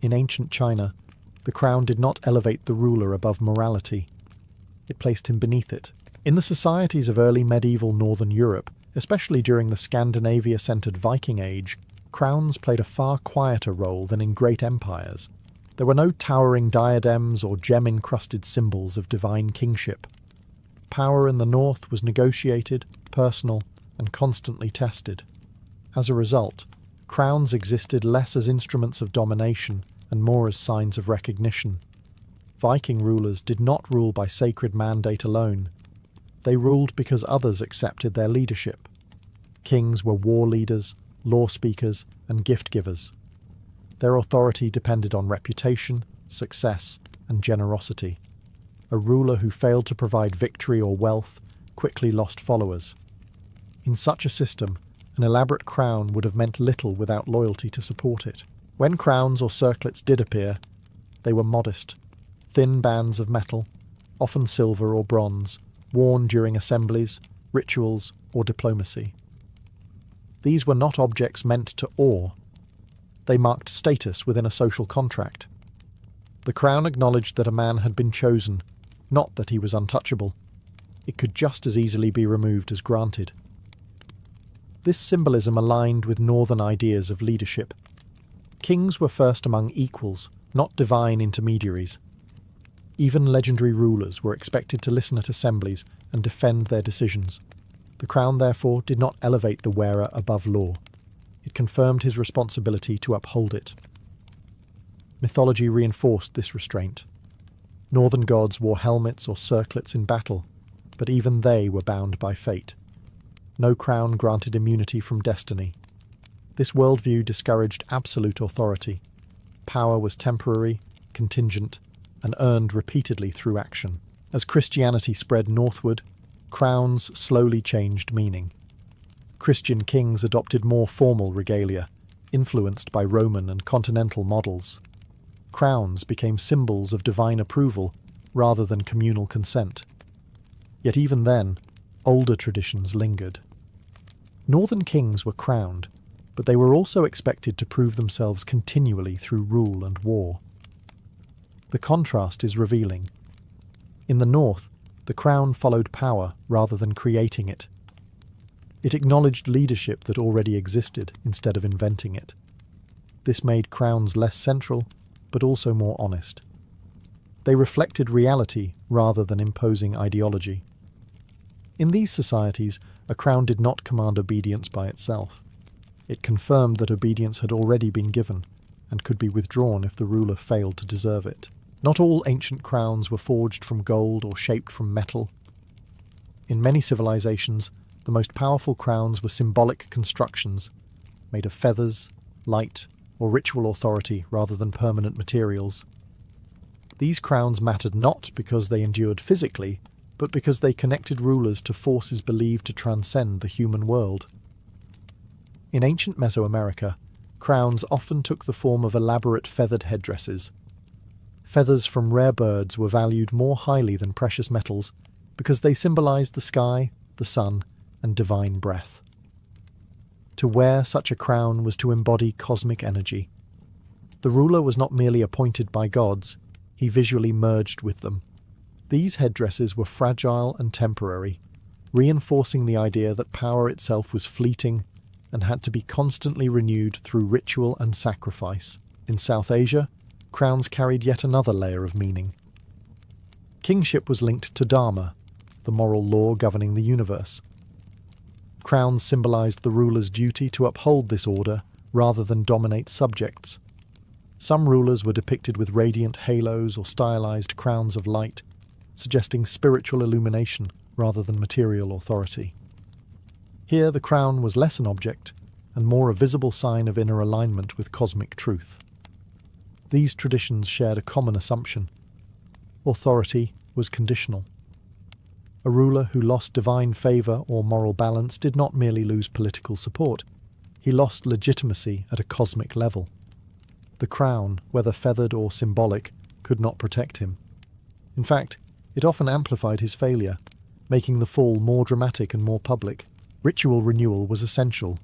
In ancient China, the crown did not elevate the ruler above morality. It placed him beneath it. In the societies of early medieval Northern Europe, especially during the Scandinavia-centered Viking Age, crowns played a far quieter role than in great empires. There were no towering diadems or gem-encrusted symbols of divine kingship. Power in the north was negotiated, personal, and constantly tested. As a result, crowns existed less as instruments of domination and more as signs of recognition. Viking rulers did not rule by sacred mandate alone. They ruled because others accepted their leadership. Kings were war leaders, law speakers, and gift-givers. Their authority depended on reputation, success, and generosity. A ruler who failed to provide victory or wealth quickly lost followers. In such a system, an elaborate crown would have meant little without loyalty to support it. When crowns or circlets did appear, they were modest, thin bands of metal, often silver or bronze, worn during assemblies, rituals, or diplomacy. These were not objects meant to awe. They marked status within a social contract. The crown acknowledged that a man had been chosen, not that he was untouchable. It could just as easily be removed as granted. This symbolism aligned with northern ideas of leadership. Kings were first among equals, not divine intermediaries. Even legendary rulers were expected to listen at assemblies and defend their decisions. The crown, therefore, did not elevate the wearer above law. It confirmed his responsibility to uphold it. Mythology reinforced this restraint. Northern gods wore helmets or circlets in battle, but even they were bound by fate. No crown granted immunity from destiny. This worldview discouraged absolute authority. Power was temporary, contingent, and earned repeatedly through action. As Christianity spread northward, crowns slowly changed meaning. Christian kings adopted more formal regalia, influenced by Roman and continental models. Crowns became symbols of divine approval rather than communal consent. Yet even then, older traditions lingered. Northern kings were crowned, but they were also expected to prove themselves continually through rule and war. The contrast is revealing. In the north, the crown followed power rather than creating it. It acknowledged leadership that already existed instead of inventing it. This made crowns less central, but also more honest. They reflected reality rather than imposing ideology. In these societies, a crown did not command obedience by itself. It confirmed that obedience had already been given, and could be withdrawn if the ruler failed to deserve it. Not all ancient crowns were forged from gold or shaped from metal. In many civilizations, the most powerful crowns were symbolic constructions made of feathers, light, or ritual authority rather than permanent materials. These crowns mattered not because they endured physically, but because they connected rulers to forces believed to transcend the human world. In ancient Mesoamerica, crowns often took the form of elaborate feathered headdresses. Feathers from rare birds were valued more highly than precious metals because they symbolized the sky, the sun, and divine breath. To wear such a crown was to embody cosmic energy. The ruler was not merely appointed by gods, he visually merged with them. These headdresses were fragile and temporary, reinforcing the idea that power itself was fleeting and had to be constantly renewed through ritual and sacrifice. In South Asia, crowns carried yet another layer of meaning. Kingship was linked to Dharma, the moral law governing the universe. Crowns symbolized the ruler's duty to uphold this order rather than dominate subjects. Some rulers were depicted with radiant halos or stylized crowns of light, suggesting spiritual illumination rather than material authority. Here the crown was less an object and more a visible sign of inner alignment with cosmic truth. These traditions shared a common assumption. Authority was conditional. A ruler who lost divine favor or moral balance did not merely lose political support, he lost legitimacy at a cosmic level. The crown, whether feathered or symbolic, could not protect him. In fact, it often amplified his failure, making the fall more dramatic and more public. Ritual renewal was essential.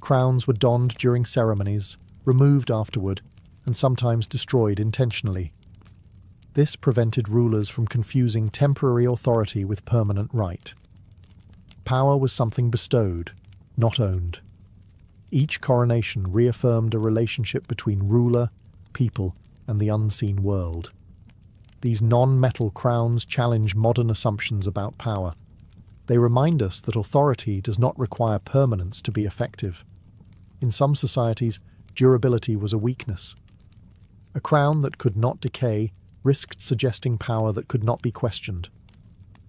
Crowns were donned during ceremonies, removed afterward, and sometimes destroyed intentionally. This prevented rulers from confusing temporary authority with permanent right. Power was something bestowed, not owned. Each coronation reaffirmed a relationship between ruler, people, and the unseen world. These non-metal crowns challenge modern assumptions about power. They remind us that authority does not require permanence to be effective. In some societies, durability was a weakness. A crown that could not decay risked suggesting power that could not be questioned.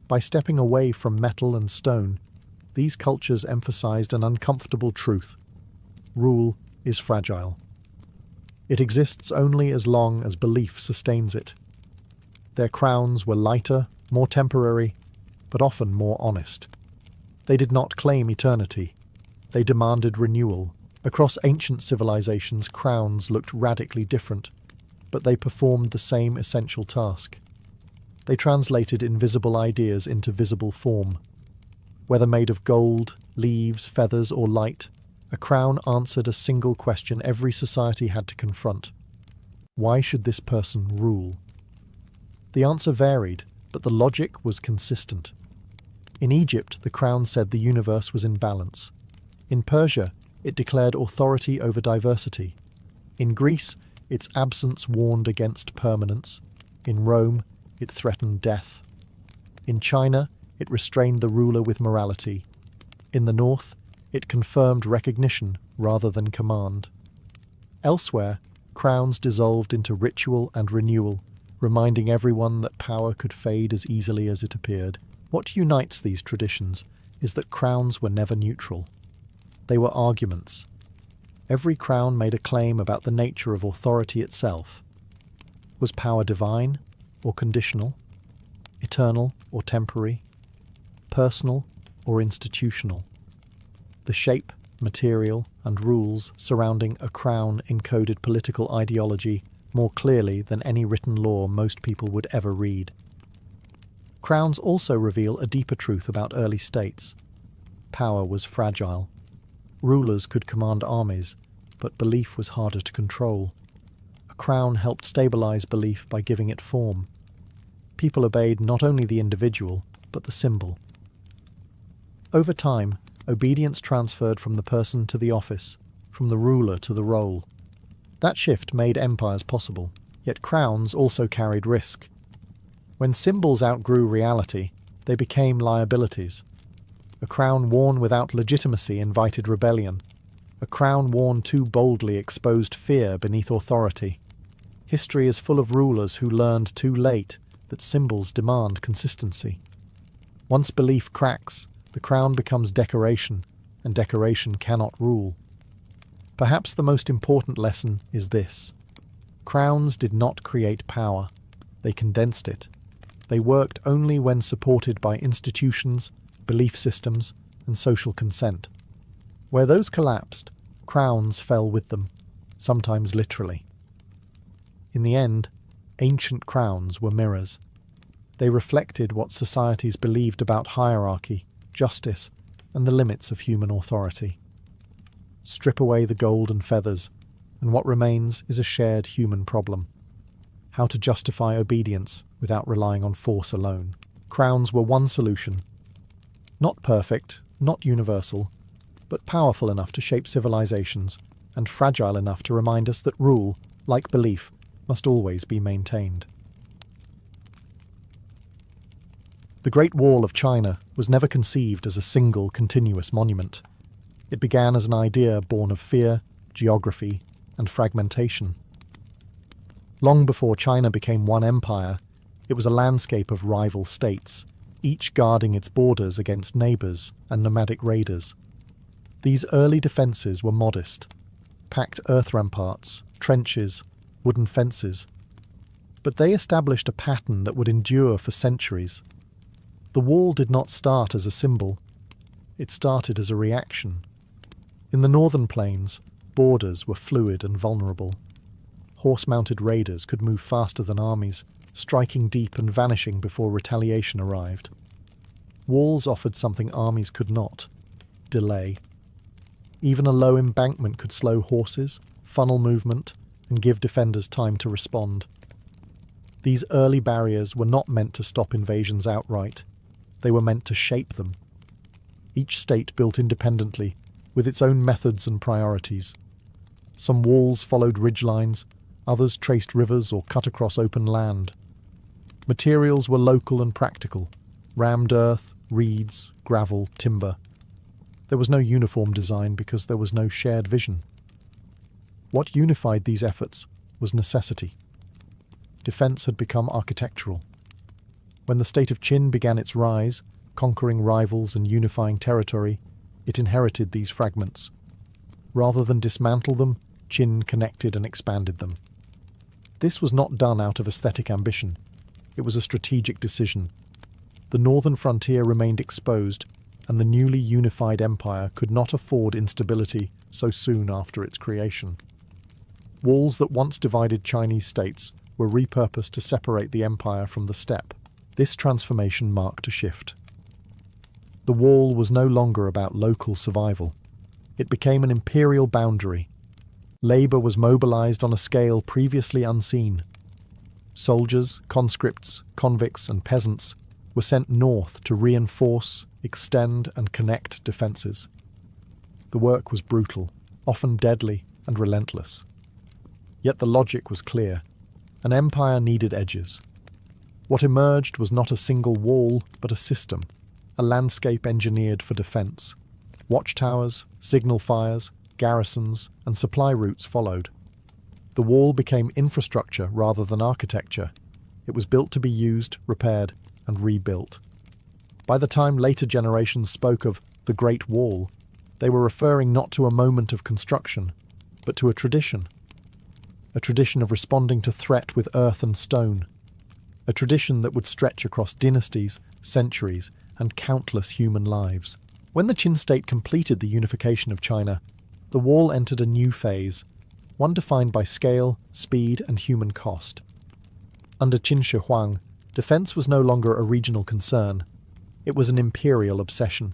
By stepping away from metal and stone, these cultures emphasized an uncomfortable truth. Rule is fragile. It exists only as long as belief sustains it. Their crowns were lighter, more temporary, but often more honest. They did not claim eternity. They demanded renewal. Across ancient civilizations, crowns looked radically different, but they performed the same essential task. They translated invisible ideas into visible form. Whether made of gold, leaves, feathers, or light, a crown answered a single question every society had to confront. Why should this person rule? The answer varied, but the logic was consistent. In Egypt, the crown said the universe was in balance. In Persia, it declared authority over diversity. In Greece, its absence warned against permanence. In Rome, it threatened death. In China, it restrained the ruler with morality. In the north, it confirmed recognition rather than command. Elsewhere, crowns dissolved into ritual and renewal, reminding everyone that power could fade as easily as it appeared. What unites these traditions is that crowns were never neutral. They were arguments. Every crown made a claim about the nature of authority itself. Was power divine or conditional? Eternal or temporary? Personal or institutional? The shape, material, and rules surrounding a crown encoded political ideology more clearly than any written law most people would ever read. Crowns also reveal a deeper truth about early states. Power was fragile. Rulers could command armies, but belief was harder to control. A crown helped stabilize belief by giving it form. People obeyed not only the individual, but the symbol. Over time, obedience transferred from the person to the office, from the ruler to the role. That shift made empires possible, yet crowns also carried risk. When symbols outgrew reality, they became liabilities. A crown worn without legitimacy invited rebellion. A crown worn too boldly exposed fear beneath authority. History is full of rulers who learned too late that symbols demand consistency. Once belief cracks, the crown becomes decoration, and decoration cannot rule. Perhaps the most important lesson is this. Crowns did not create power. They condensed it. They worked only when supported by institutions, belief systems, and social consent. Where those collapsed, crowns fell with them, sometimes literally. In the end, ancient crowns were mirrors. They reflected what societies believed about hierarchy, justice, and the limits of human authority. Strip away the gold and feathers, and what remains is a shared human problem. How to justify obedience without relying on force alone. Crowns were one solution. Not perfect, not universal, but powerful enough to shape civilizations, and fragile enough to remind us that rule, like belief, must always be maintained. The Great Wall of China was never conceived as a single continuous monument. It began as an idea born of fear, geography, and fragmentation. Long before China became one empire, it was a landscape of rival states, each guarding its borders against neighbours and nomadic raiders. These early defences were modest: packed earth ramparts, trenches, wooden fences. But they established a pattern that would endure for centuries. The wall did not start as a symbol. It started as a reaction. In the northern plains, borders were fluid and vulnerable. Horse-mounted raiders could move faster than armies, striking deep and vanishing before retaliation arrived. Walls offered something armies could not: delay. Even a low embankment could slow horses, funnel movement, and give defenders time to respond. These early barriers were not meant to stop invasions outright. They were meant to shape them. Each state built independently, with its own methods and priorities. Some walls followed ridgelines, others traced rivers or cut across open land. Materials were local and practical: rammed earth, reeds, gravel, timber. There was no uniform design because there was no shared vision. What unified these efforts was necessity. Defence had become architectural. When the state of Qin began its rise, conquering rivals and unifying territory, it inherited these fragments. Rather than dismantle them, Qin connected and expanded them. This was not done out of aesthetic ambition. It was a strategic decision. The northern frontier remained exposed, and the newly unified empire could not afford instability so soon after its creation. Walls that once divided Chinese states were repurposed to separate the empire from the steppe. This transformation marked a shift. The wall was no longer about local survival. It became an imperial boundary. Labour was mobilised on a scale previously unseen. Soldiers, conscripts, convicts, and peasants were sent north to reinforce, extend, and connect defences. The work was brutal, often deadly and relentless. Yet the logic was clear. An empire needed edges. What emerged was not a single wall, but a system, a landscape engineered for defence. Watchtowers, signal fires, garrisons, and supply routes followed. The wall became infrastructure rather than architecture. It was built to be used, repaired, and rebuilt. By the time later generations spoke of the Great Wall, they were referring not to a moment of construction, but to a tradition of responding to threat with earth and stone, a tradition that would stretch across dynasties, centuries, and countless human lives. When the Qin state completed the unification of China, the wall entered a new phase, one defined by scale, speed, and human cost. Under Qin Shi Huang, defence was no longer a regional concern. It was an imperial obsession.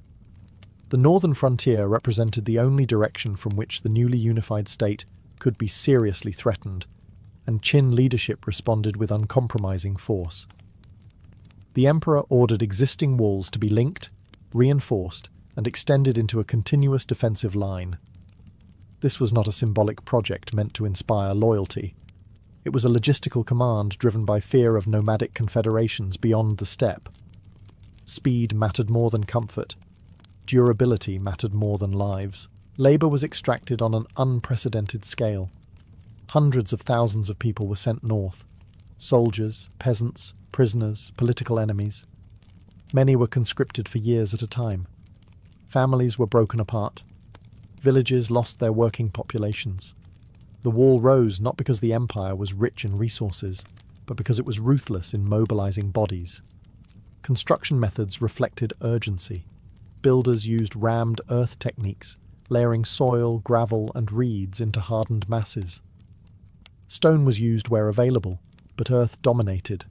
The northern frontier represented the only direction from which the newly unified state could be seriously threatened, and Qin leadership responded with uncompromising force. The emperor ordered existing walls to be linked, reinforced, and extended into a continuous defensive line. This was not a symbolic project meant to inspire loyalty. It was a logistical command driven by fear of nomadic confederations beyond the steppe. Speed mattered more than comfort. Durability mattered more than lives. Labour was extracted on an unprecedented scale. Hundreds of thousands of people were sent north. Soldiers, peasants, prisoners, political enemies. Many were conscripted for years at a time. Families were broken apart. Villages lost their working populations. The wall rose not because the empire was rich in resources, but because it was ruthless in mobilizing bodies. Construction methods reflected urgency. Builders used rammed earth techniques, layering soil, gravel, and reeds into hardened masses. Stone was used where available, but earth dominated.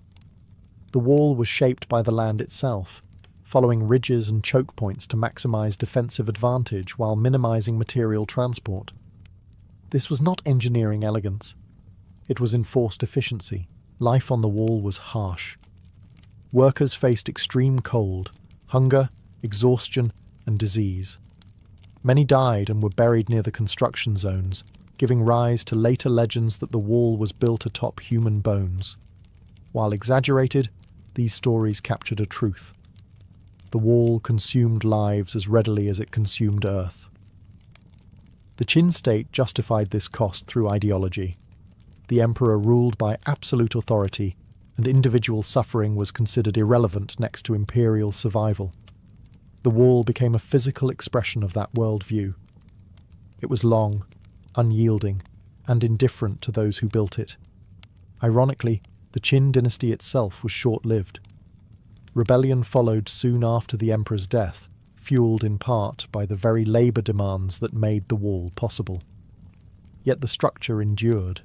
The wall was shaped by the land itself, following ridges and choke points to maximize defensive advantage while minimizing material transport. This was not engineering elegance. It was enforced efficiency. Life on the wall was harsh. Workers faced extreme cold, hunger, exhaustion, and disease. Many died and were buried near the construction zones, giving rise to later legends that the wall was built atop human bones. While exaggerated, these stories captured a truth. The wall consumed lives as readily as it consumed earth. The Qin state justified this cost through ideology. The emperor ruled by absolute authority, and individual suffering was considered irrelevant next to imperial survival. The wall became a physical expression of that worldview. It was long, unyielding, and indifferent to those who built it. Ironically, the Qin dynasty itself was short-lived. Rebellion followed soon after the emperor's death, fueled in part by the very labour demands that made the wall possible. Yet the structure endured.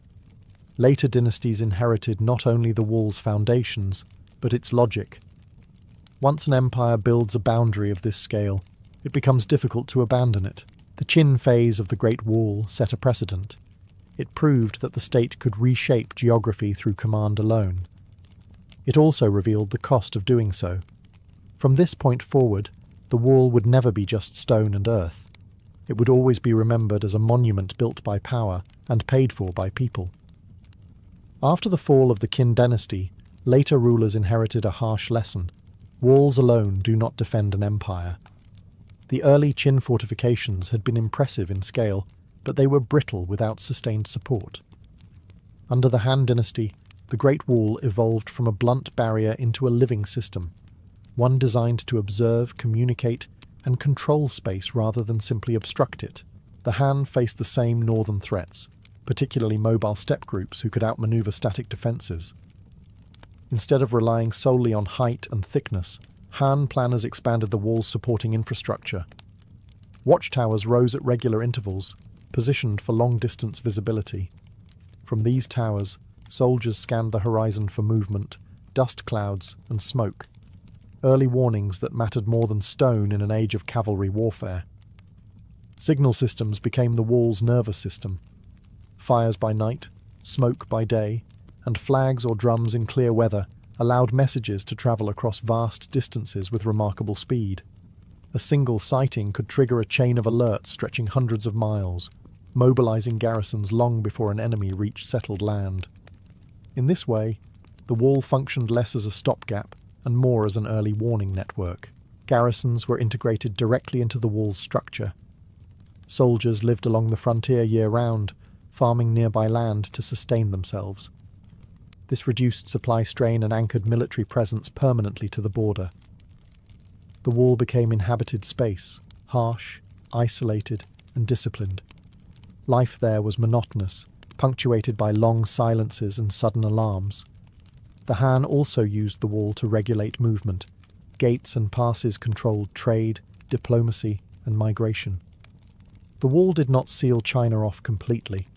Later dynasties inherited not only the wall's foundations, but its logic. Once an empire builds a boundary of this scale, it becomes difficult to abandon it. The Qin phase of the Great Wall set a precedent. It proved that the state could reshape geography through command alone. It also revealed the cost of doing so. From this point forward, the wall would never be just stone and earth. It would always be remembered as a monument built by power and paid for by people. After the fall of the Qin dynasty, later rulers inherited a harsh lesson. Walls alone do not defend an empire. The early Qin fortifications had been impressive in scale, but they were brittle without sustained support. Under the Han dynasty, the Great Wall evolved from a blunt barrier into a living system, one designed to observe, communicate, and control space rather than simply obstruct it. The Han faced the same northern threats, particularly mobile steppe groups who could outmaneuver static defences. Instead of relying solely on height and thickness, Han planners expanded the wall's supporting infrastructure. Watchtowers rose at regular intervals, positioned for long-distance visibility. From these towers, soldiers scanned the horizon for movement, dust clouds, and smoke. Early warnings that mattered more than stone in an age of cavalry warfare. Signal systems became the wall's nervous system. Fires by night, smoke by day, and flags or drums in clear weather allowed messages to travel across vast distances with remarkable speed. A single sighting could trigger a chain of alerts stretching hundreds of miles, mobilizing garrisons long before an enemy reached settled land. In this way, the wall functioned less as a stopgap and more as an early warning network. Garrisons were integrated directly into the wall's structure. Soldiers lived along the frontier year-round, farming nearby land to sustain themselves. This reduced supply strain and anchored military presence permanently to the border. The wall became inhabited space, harsh, isolated, and disciplined. Life there was monotonous, punctuated by long silences and sudden alarms. The Han also used the wall to regulate movement. Gates and passes controlled trade, diplomacy, and migration. The wall did not seal China off completely.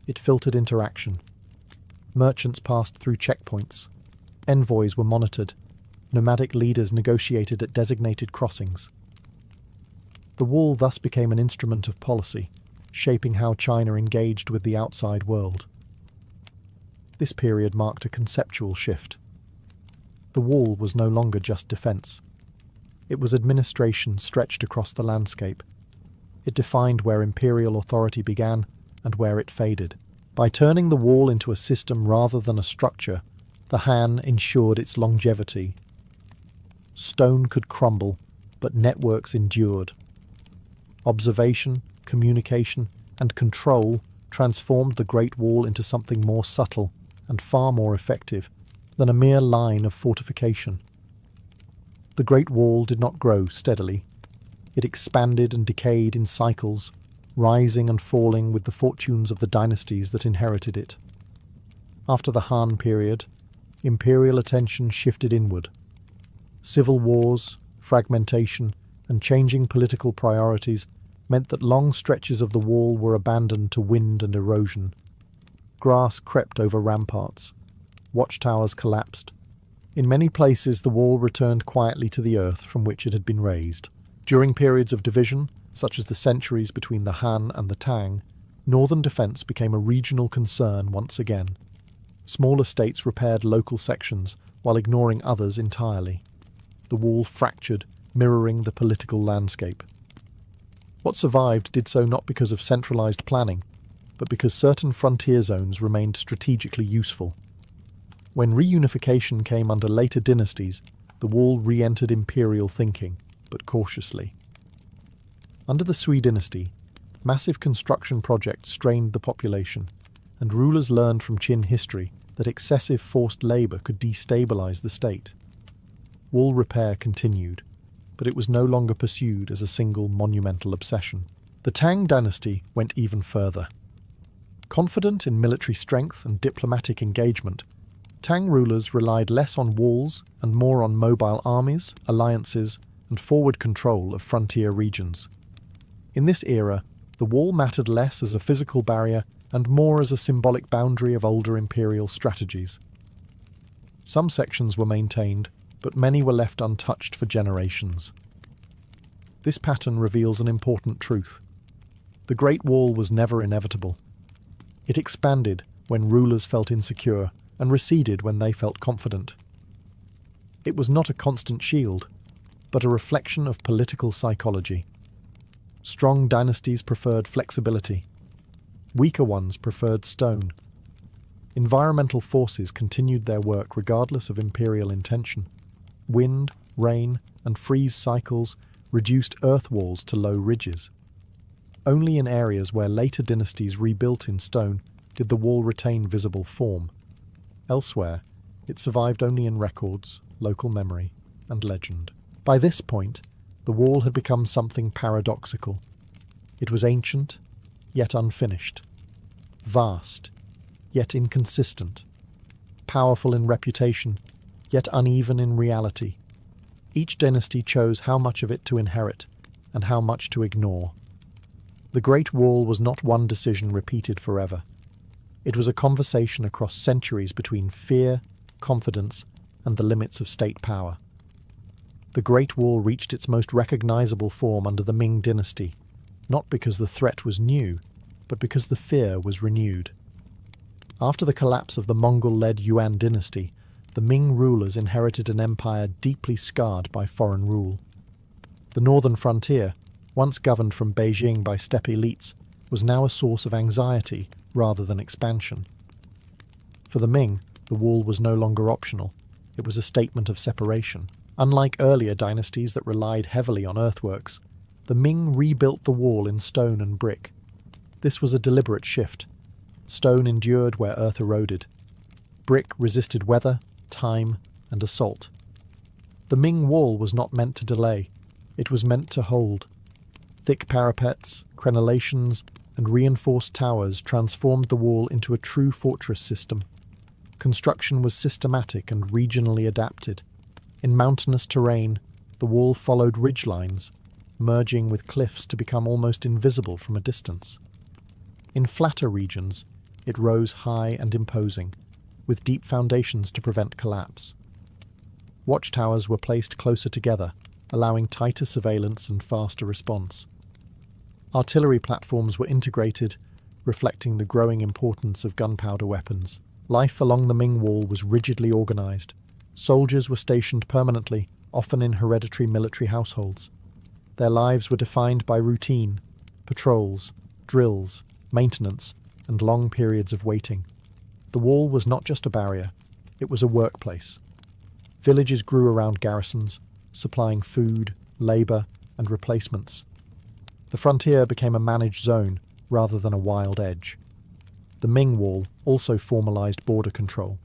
It filtered interaction. Merchants passed through checkpoints. Envoys were monitored. Nomadic leaders negotiated at designated crossings. The wall thus became an instrument of policy, shaping how China engaged with the outside world. This period marked a conceptual shift. The wall was no longer just defence. It was administration stretched across the landscape. It defined where imperial authority began and where it faded. By turning the wall into a system rather than a structure, the Han ensured its longevity. Stone could crumble, but networks endured. Observation, communication, and control transformed the Great Wall into something more subtle and far more effective than a mere line of fortification. The Great Wall did not grow steadily. It expanded and decayed in cycles, rising and falling with the fortunes of the dynasties that inherited it. After the Han period, imperial attention shifted inward. Civil wars, fragmentation, and changing political priorities meant that long stretches of the wall were abandoned to wind and erosion. Grass crept over ramparts. Watchtowers collapsed. In many places, the wall returned quietly to the earth from which it had been raised. During periods of division, such as the centuries between the Han and the Tang, northern defence became a regional concern once again. Smaller states repaired local sections while ignoring others entirely. The wall fractured, mirroring the political landscape. What survived did so not because of centralised planning, but because certain frontier zones remained strategically useful. When reunification came under later dynasties, the wall re-entered imperial thinking, but cautiously. Under the Sui dynasty, massive construction projects strained the population, and rulers learned from Qin history that excessive forced labour could destabilise the state. Wall repair continued, but it was no longer pursued as a single monumental obsession. The Tang dynasty went even further. Confident in military strength and diplomatic engagement, Tang rulers relied less on walls and more on mobile armies, alliances, and forward control of frontier regions. In this era, the wall mattered less as a physical barrier and more as a symbolic boundary of older imperial strategies. Some sections were maintained, but many were left untouched for generations. This pattern reveals an important truth. The Great Wall was never inevitable. It expanded when rulers felt insecure and receded when they felt confident. It was not a constant shield, but a reflection of political psychology. Strong dynasties preferred flexibility. Weaker ones preferred stone. Environmental forces continued their work regardless of imperial intention. Wind, rain, and freeze cycles reduced earth walls to low ridges. Only in areas where later dynasties rebuilt in stone did the wall retain visible form. Elsewhere, it survived only in records, local memory, and legend. By this point, the wall had become something paradoxical. It was ancient, yet unfinished. Vast, yet inconsistent. Powerful in reputation, yet uneven in reality. Each dynasty chose how much of it to inherit and how much to ignore. The Great Wall was not one decision repeated forever. It was a conversation across centuries between fear, confidence, and the limits of state power. The Great Wall reached its most recognizable form under the Ming dynasty, not because the threat was new, but because the fear was renewed. After the collapse of the Mongol-led Yuan dynasty, the Ming rulers inherited an empire deeply scarred by foreign rule. The northern frontier, once governed from Beijing by steppe elites, was now a source of anxiety rather than expansion. For the Ming, the wall was no longer optional. It was a statement of separation. Unlike earlier dynasties that relied heavily on earthworks, the Ming rebuilt the wall in stone and brick. This was a deliberate shift. Stone endured where earth eroded. Brick resisted weather, time, and assault. The Ming wall was not meant to delay. It was meant to hold. Thick parapets, crenellations, and reinforced towers transformed the wall into a true fortress system. Construction was systematic and regionally adapted. In mountainous terrain, the wall followed ridgelines, merging with cliffs to become almost invisible from a distance. In flatter regions, it rose high and imposing, with deep foundations to prevent collapse. Watchtowers were placed closer together, allowing tighter surveillance and faster response. Artillery platforms were integrated, reflecting the growing importance of gunpowder weapons. Life along the Ming Wall was rigidly organized. Soldiers were stationed permanently, often in hereditary military households. Their lives were defined by routine, patrols, drills, maintenance, and long periods of waiting. The wall was not just a barrier, it was a workplace. Villages grew around garrisons, supplying food, labour, and replacements. The frontier became a managed zone rather than a wild edge. The Ming Wall also formalized border control.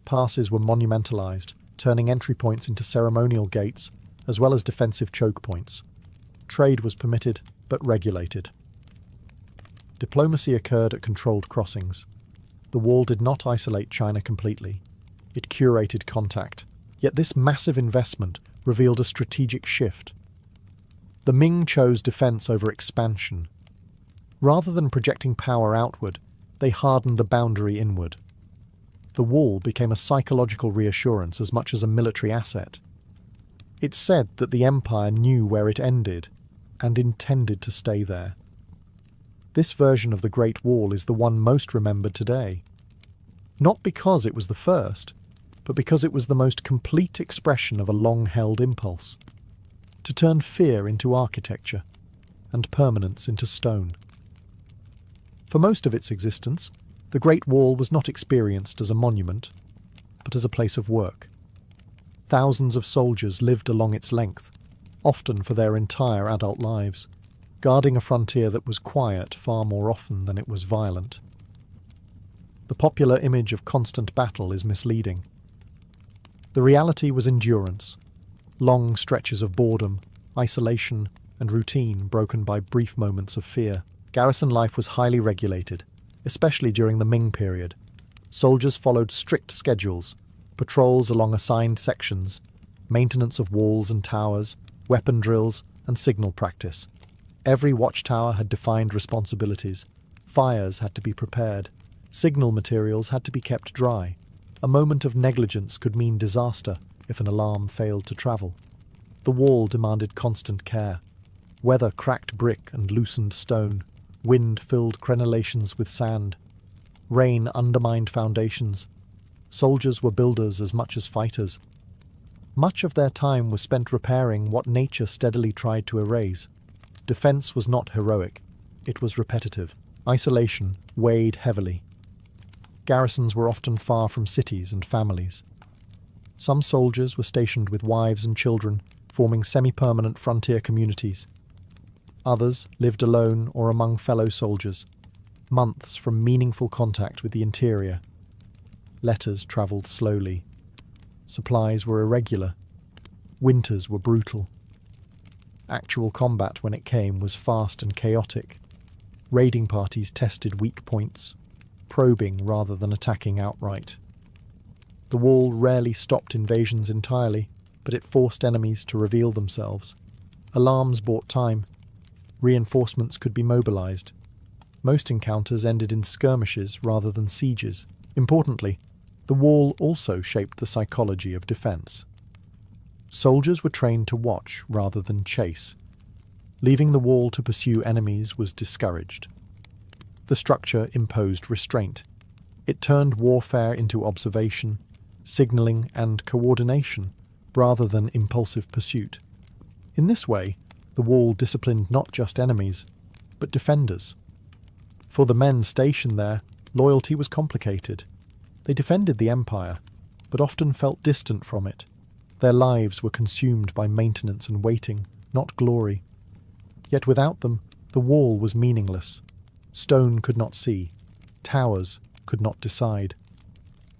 Passes were monumentalized, turning entry points into ceremonial gates, as well as defensive choke points. Trade was permitted, but regulated. Diplomacy occurred at controlled crossings. The wall did not isolate China completely. It curated contact. Yet this massive investment revealed a strategic shift. The Ming chose defense over expansion. Rather than projecting power outward, they hardened the boundary inward. The wall became a psychological reassurance as much as a military asset. It's said that the empire knew where it ended and intended to stay there. This version of the Great Wall is the one most remembered today. Not because it was the first, but because it was the most complete expression of a long-held impulse, to turn fear into architecture and permanence into stone. For most of its existence, the Great Wall was not experienced as a monument, but as a place of work. Thousands of soldiers lived along its length, often for their entire adult lives, guarding a frontier that was quiet far more often than it was violent. The popular image of constant battle is misleading. The reality was endurance, long stretches of boredom, isolation, and routine broken by brief moments of fear. Garrison life was highly regulated, especially during the Ming period. Soldiers followed strict schedules, patrols along assigned sections, maintenance of walls and towers, weapon drills, and signal practice. Every watchtower had defined responsibilities. Fires had to be prepared. Signal materials had to be kept dry. A moment of negligence could mean disaster if an alarm failed to travel. The wall demanded constant care. Weather cracked brick and loosened stone. Wind filled crenellations with sand. Rain undermined foundations. Soldiers were builders as much as fighters. Much of their time was spent repairing what nature steadily tried to erase. Defense was not heroic. It was repetitive. Isolation weighed heavily. Garrisons were often far from cities and families. Some soldiers were stationed with wives and children, forming semi-permanent frontier communities. Others lived alone or among fellow soldiers, months from meaningful contact with the interior. Letters travelled slowly. Supplies were irregular. Winters were brutal. Actual combat, when it came, was fast and chaotic. Raiding parties tested weak points, probing rather than attacking outright. The wall rarely stopped invasions entirely, but it forced enemies to reveal themselves. Alarms bought time. Reinforcements could be mobilized. Most encounters ended in skirmishes rather than sieges. Importantly, the wall also shaped the psychology of defense. Soldiers were trained to watch rather than chase. Leaving the wall to pursue enemies was discouraged. The structure imposed restraint. It turned warfare into observation, signaling, and coordination, rather than impulsive pursuit. In this way, the wall disciplined not just enemies, but defenders. For the men stationed there, loyalty was complicated. They defended the empire, but often felt distant from it. Their lives were consumed by maintenance and waiting, not glory. Yet without them, the wall was meaningless. Stone could not see. Towers could not decide.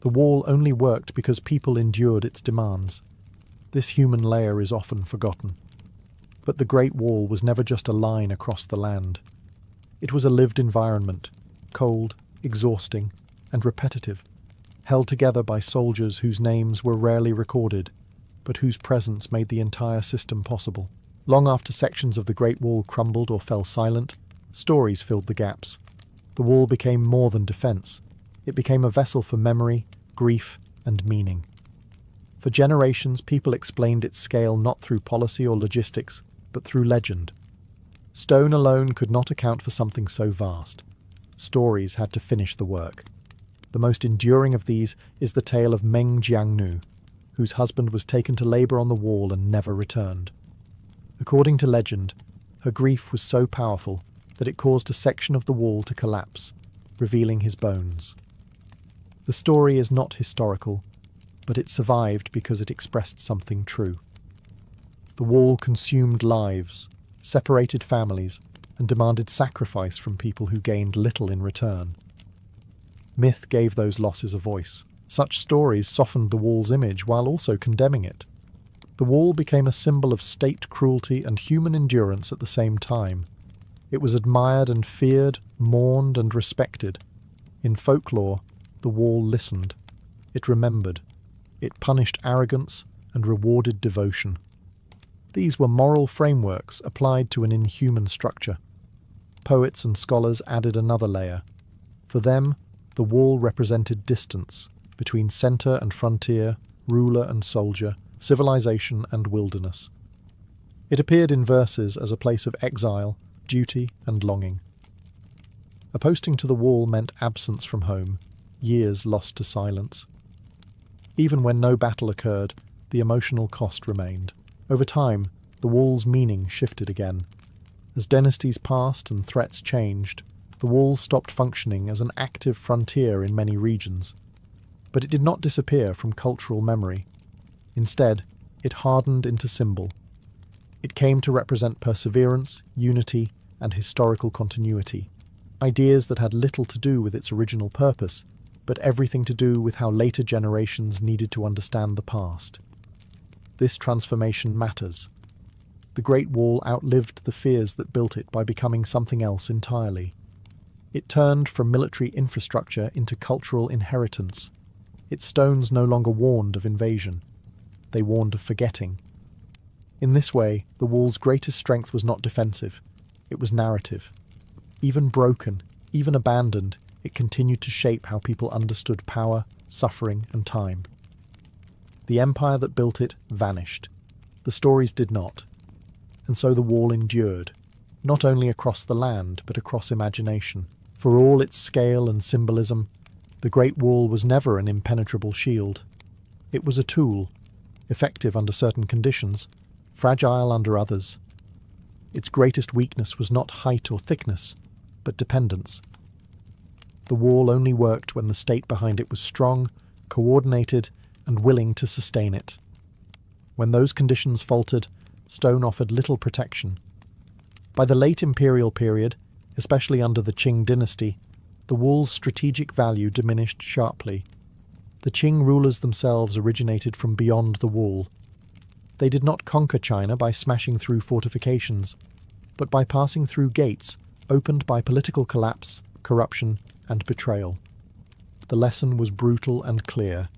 The wall only worked because people endured its demands. This human layer is often forgotten. But the Great Wall was never just a line across the land. It was a lived environment, cold, exhausting, and repetitive, held together by soldiers whose names were rarely recorded, but whose presence made the entire system possible. Long after sections of the Great Wall crumbled or fell silent, stories filled the gaps. The wall became more than defense. It became a vessel for memory, grief, and meaning. For generations, people explained its scale not through policy or logistics, but through legend. Stone alone could not account for something so vast. Stories had to finish the work. The most enduring of these is the tale of Meng Jiangnu, whose husband was taken to labour on the wall and never returned. According to legend, her grief was so powerful that it caused a section of the wall to collapse, revealing his bones. The story is not historical, but it survived because it expressed something true. The wall consumed lives, separated families, and demanded sacrifice from people who gained little in return. Myth gave those losses a voice. Such stories softened the wall's image while also condemning it. The wall became a symbol of state cruelty and human endurance at the same time. It was admired and feared, mourned and respected. In folklore, the wall listened. It remembered. It punished arrogance and rewarded devotion. These were moral frameworks applied to an inhuman structure. Poets and scholars added another layer. For them, the wall represented distance between centre and frontier, ruler and soldier, civilization and wilderness. It appeared in verses as a place of exile, duty and longing. A posting to the wall meant absence from home, years lost to silence. Even when no battle occurred, the emotional cost remained. Over time, the wall's meaning shifted again. As dynasties passed and threats changed, the wall stopped functioning as an active frontier in many regions. But it did not disappear from cultural memory. Instead, it hardened into symbol. It came to represent perseverance, unity, and historical continuity, ideas that had little to do with its original purpose, but everything to do with how later generations needed to understand the past. This transformation matters. The Great Wall outlived the fears that built it by becoming something else entirely. It turned from military infrastructure into cultural inheritance. Its stones no longer warned of invasion. They warned of forgetting. In this way, the wall's greatest strength was not defensive. It was narrative. Even broken, even abandoned, it continued to shape how people understood power, suffering, and time. The empire that built it vanished. The stories did not. And so the wall endured, not only across the land, but across imagination. For all its scale and symbolism, the Great Wall was never an impenetrable shield. It was a tool, effective under certain conditions, fragile under others. Its greatest weakness was not height or thickness, but dependence. The wall only worked when the state behind it was strong, coordinated, and willing to sustain it. When those conditions faltered, stone offered little protection. By the late imperial period, especially under the Qing dynasty, the wall's strategic value diminished sharply. The Qing rulers themselves originated from beyond the wall. They did not conquer China by smashing through fortifications, but by passing through gates opened by political collapse, corruption, and betrayal. The lesson was brutal and clear.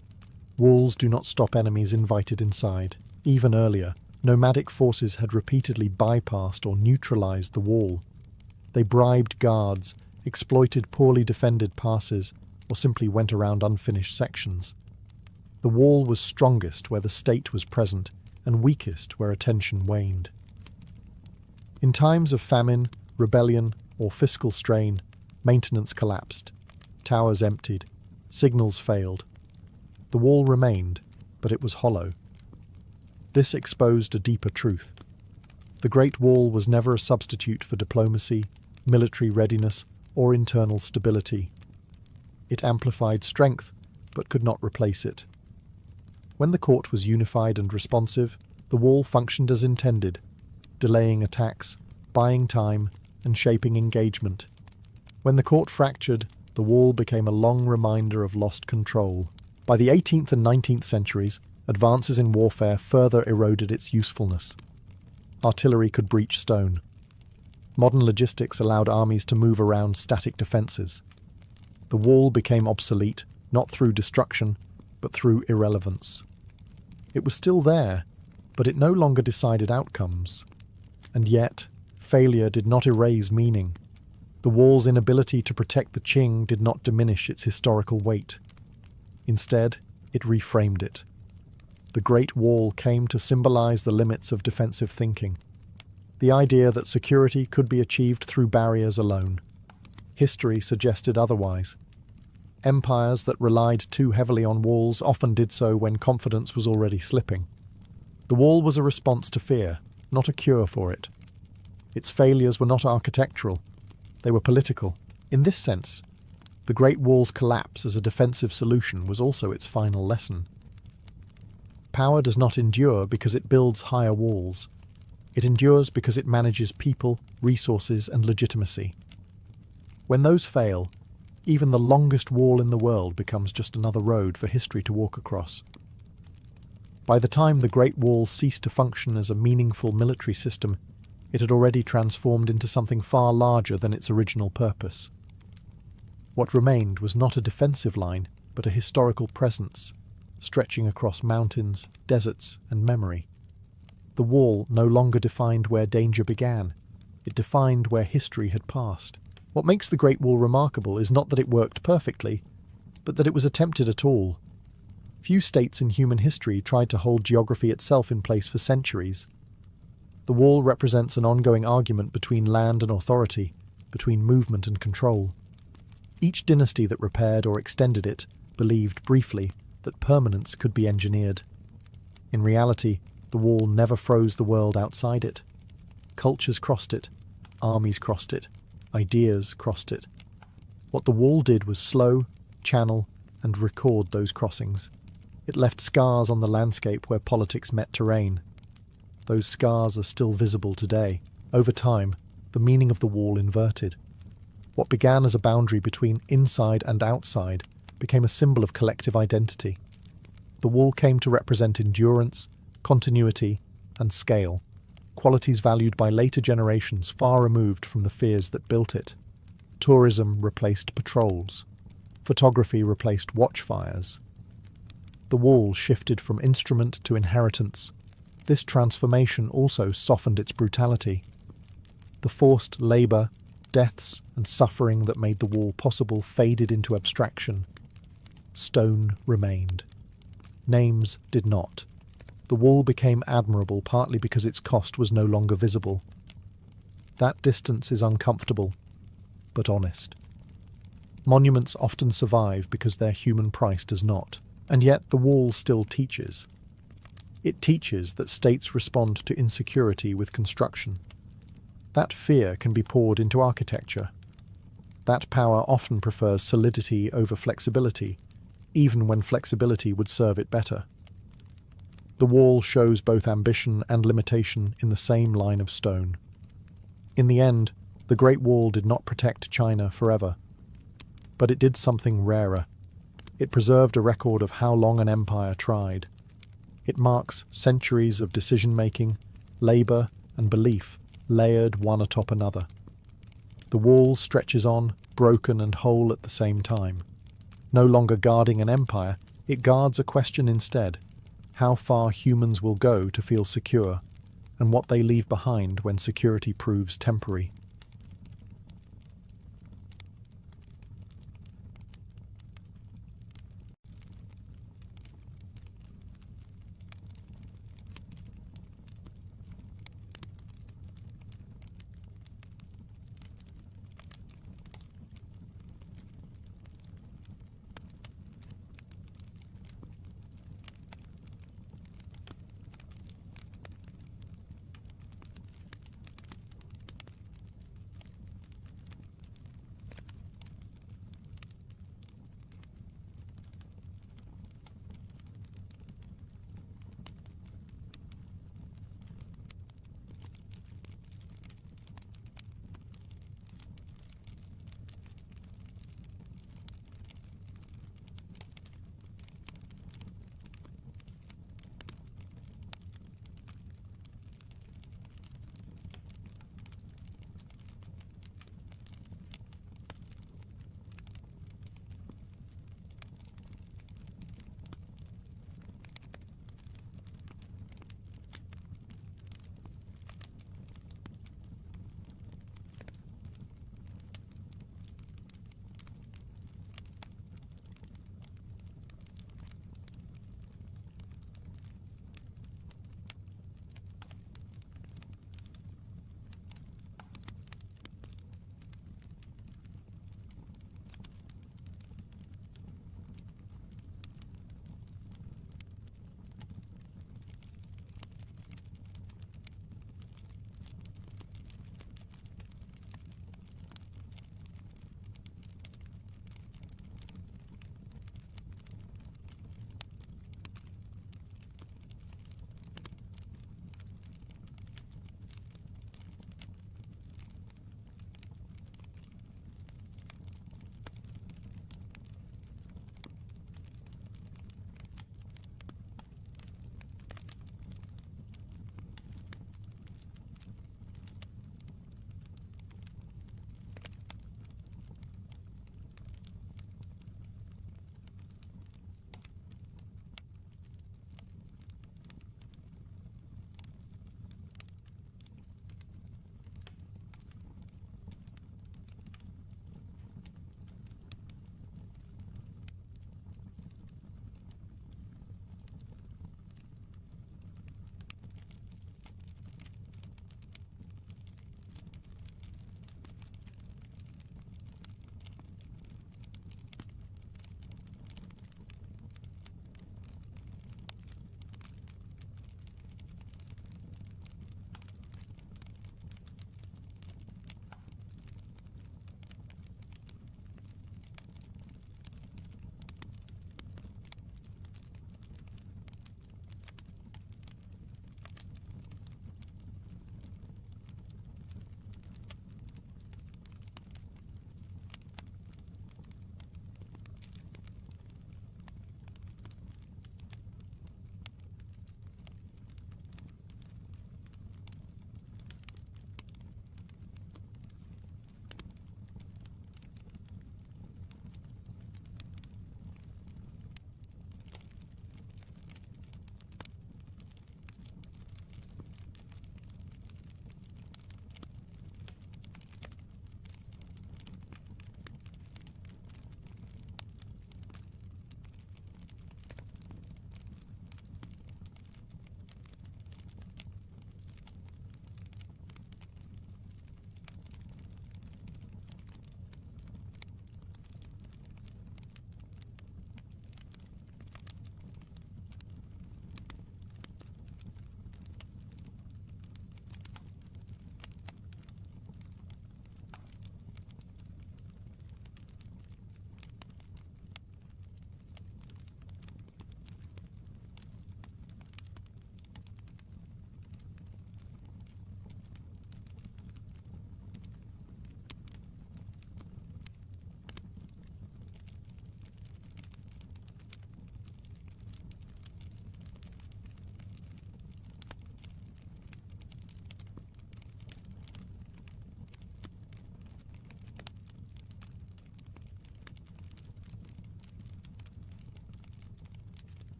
Walls do not stop enemies invited inside. Even earlier, nomadic forces had repeatedly bypassed or neutralized the wall. They bribed guards, exploited poorly defended passes, or simply went around unfinished sections. The wall was strongest where the state was present, and weakest where attention waned. In times of famine, rebellion, or fiscal strain, maintenance collapsed, towers emptied, signals failed. The wall remained, but it was hollow. This exposed a deeper truth. The Great Wall was never a substitute for diplomacy, military readiness, or internal stability. It amplified strength, but could not replace it. When the court was unified and responsive, the wall functioned as intended, delaying attacks, buying time, and shaping engagement. When the court fractured, the wall became a long reminder of lost control. By the 18th and 19th centuries, advances in warfare further eroded its usefulness. Artillery could breach stone. Modern logistics allowed armies to move around static defences. The wall became obsolete, not through destruction, but through irrelevance. It was still there, but it no longer decided outcomes. And yet, failure did not erase meaning. The wall's inability to protect the Qing did not diminish its historical weight. Instead, it reframed it. The Great Wall came to symbolize the limits of defensive thinking. The idea that security could be achieved through barriers alone. History suggested otherwise. Empires that relied too heavily on walls often did so when confidence was already slipping. The wall was a response to fear, not a cure for it. Its failures were not architectural, they were political. In this sense, the Great Wall's collapse as a defensive solution was also its final lesson. Power does not endure because it builds higher walls. It endures because it manages people, resources, and legitimacy. When those fail, Even the longest wall in the world becomes just another road for history to walk across. By the time the Great Wall ceased to function as a meaningful military system, it had already transformed into something far larger than its original purpose. What remained was not a defensive line, but a historical presence, stretching across mountains, deserts, and memory. The wall no longer defined where danger began, it defined where history had passed. What makes the Great Wall remarkable is not that it worked perfectly, but that it was attempted at all. Few states in human history tried to hold geography itself in place for centuries. The wall represents an ongoing argument between land and authority, between movement and control. Each dynasty that repaired or extended it believed briefly that permanence could be engineered. In reality, the wall never froze the world outside it. Cultures crossed it, armies crossed it, ideas crossed it. What the wall did was slow, channel, and record those crossings. It left scars on the landscape where politics met terrain. Those scars are still visible today. Over time, the meaning of the wall inverted. What began as a boundary between inside and outside became a symbol of collective identity. The wall came to represent endurance, continuity, and scale, qualities valued by later generations far removed from the fears that built it. Tourism replaced patrols. Photography replaced watchfires. The wall shifted from instrument to inheritance. This transformation also softened its brutality. The forced labour, deaths, and suffering that made the wall possible faded into abstraction. Stone remained. Names did not. The wall became admirable partly because its cost was no longer visible. That distance is uncomfortable, but honest. Monuments often survive because their human price does not, and yet the wall still teaches. It teaches that states respond to insecurity with construction. That fear can be poured into architecture. That power often prefers solidity over flexibility, even when flexibility would serve it better. The wall shows both ambition and limitation in the same line of stone. In the end, the Great Wall did not protect China forever. But it did something rarer. It preserved a record of how long an empire tried. It marks centuries of decision-making, labour, and belief layered one atop another. The wall stretches on, broken and whole at the same time. No longer guarding an empire, it guards a question instead: how far humans will go to feel secure, and what they leave behind when security proves temporary.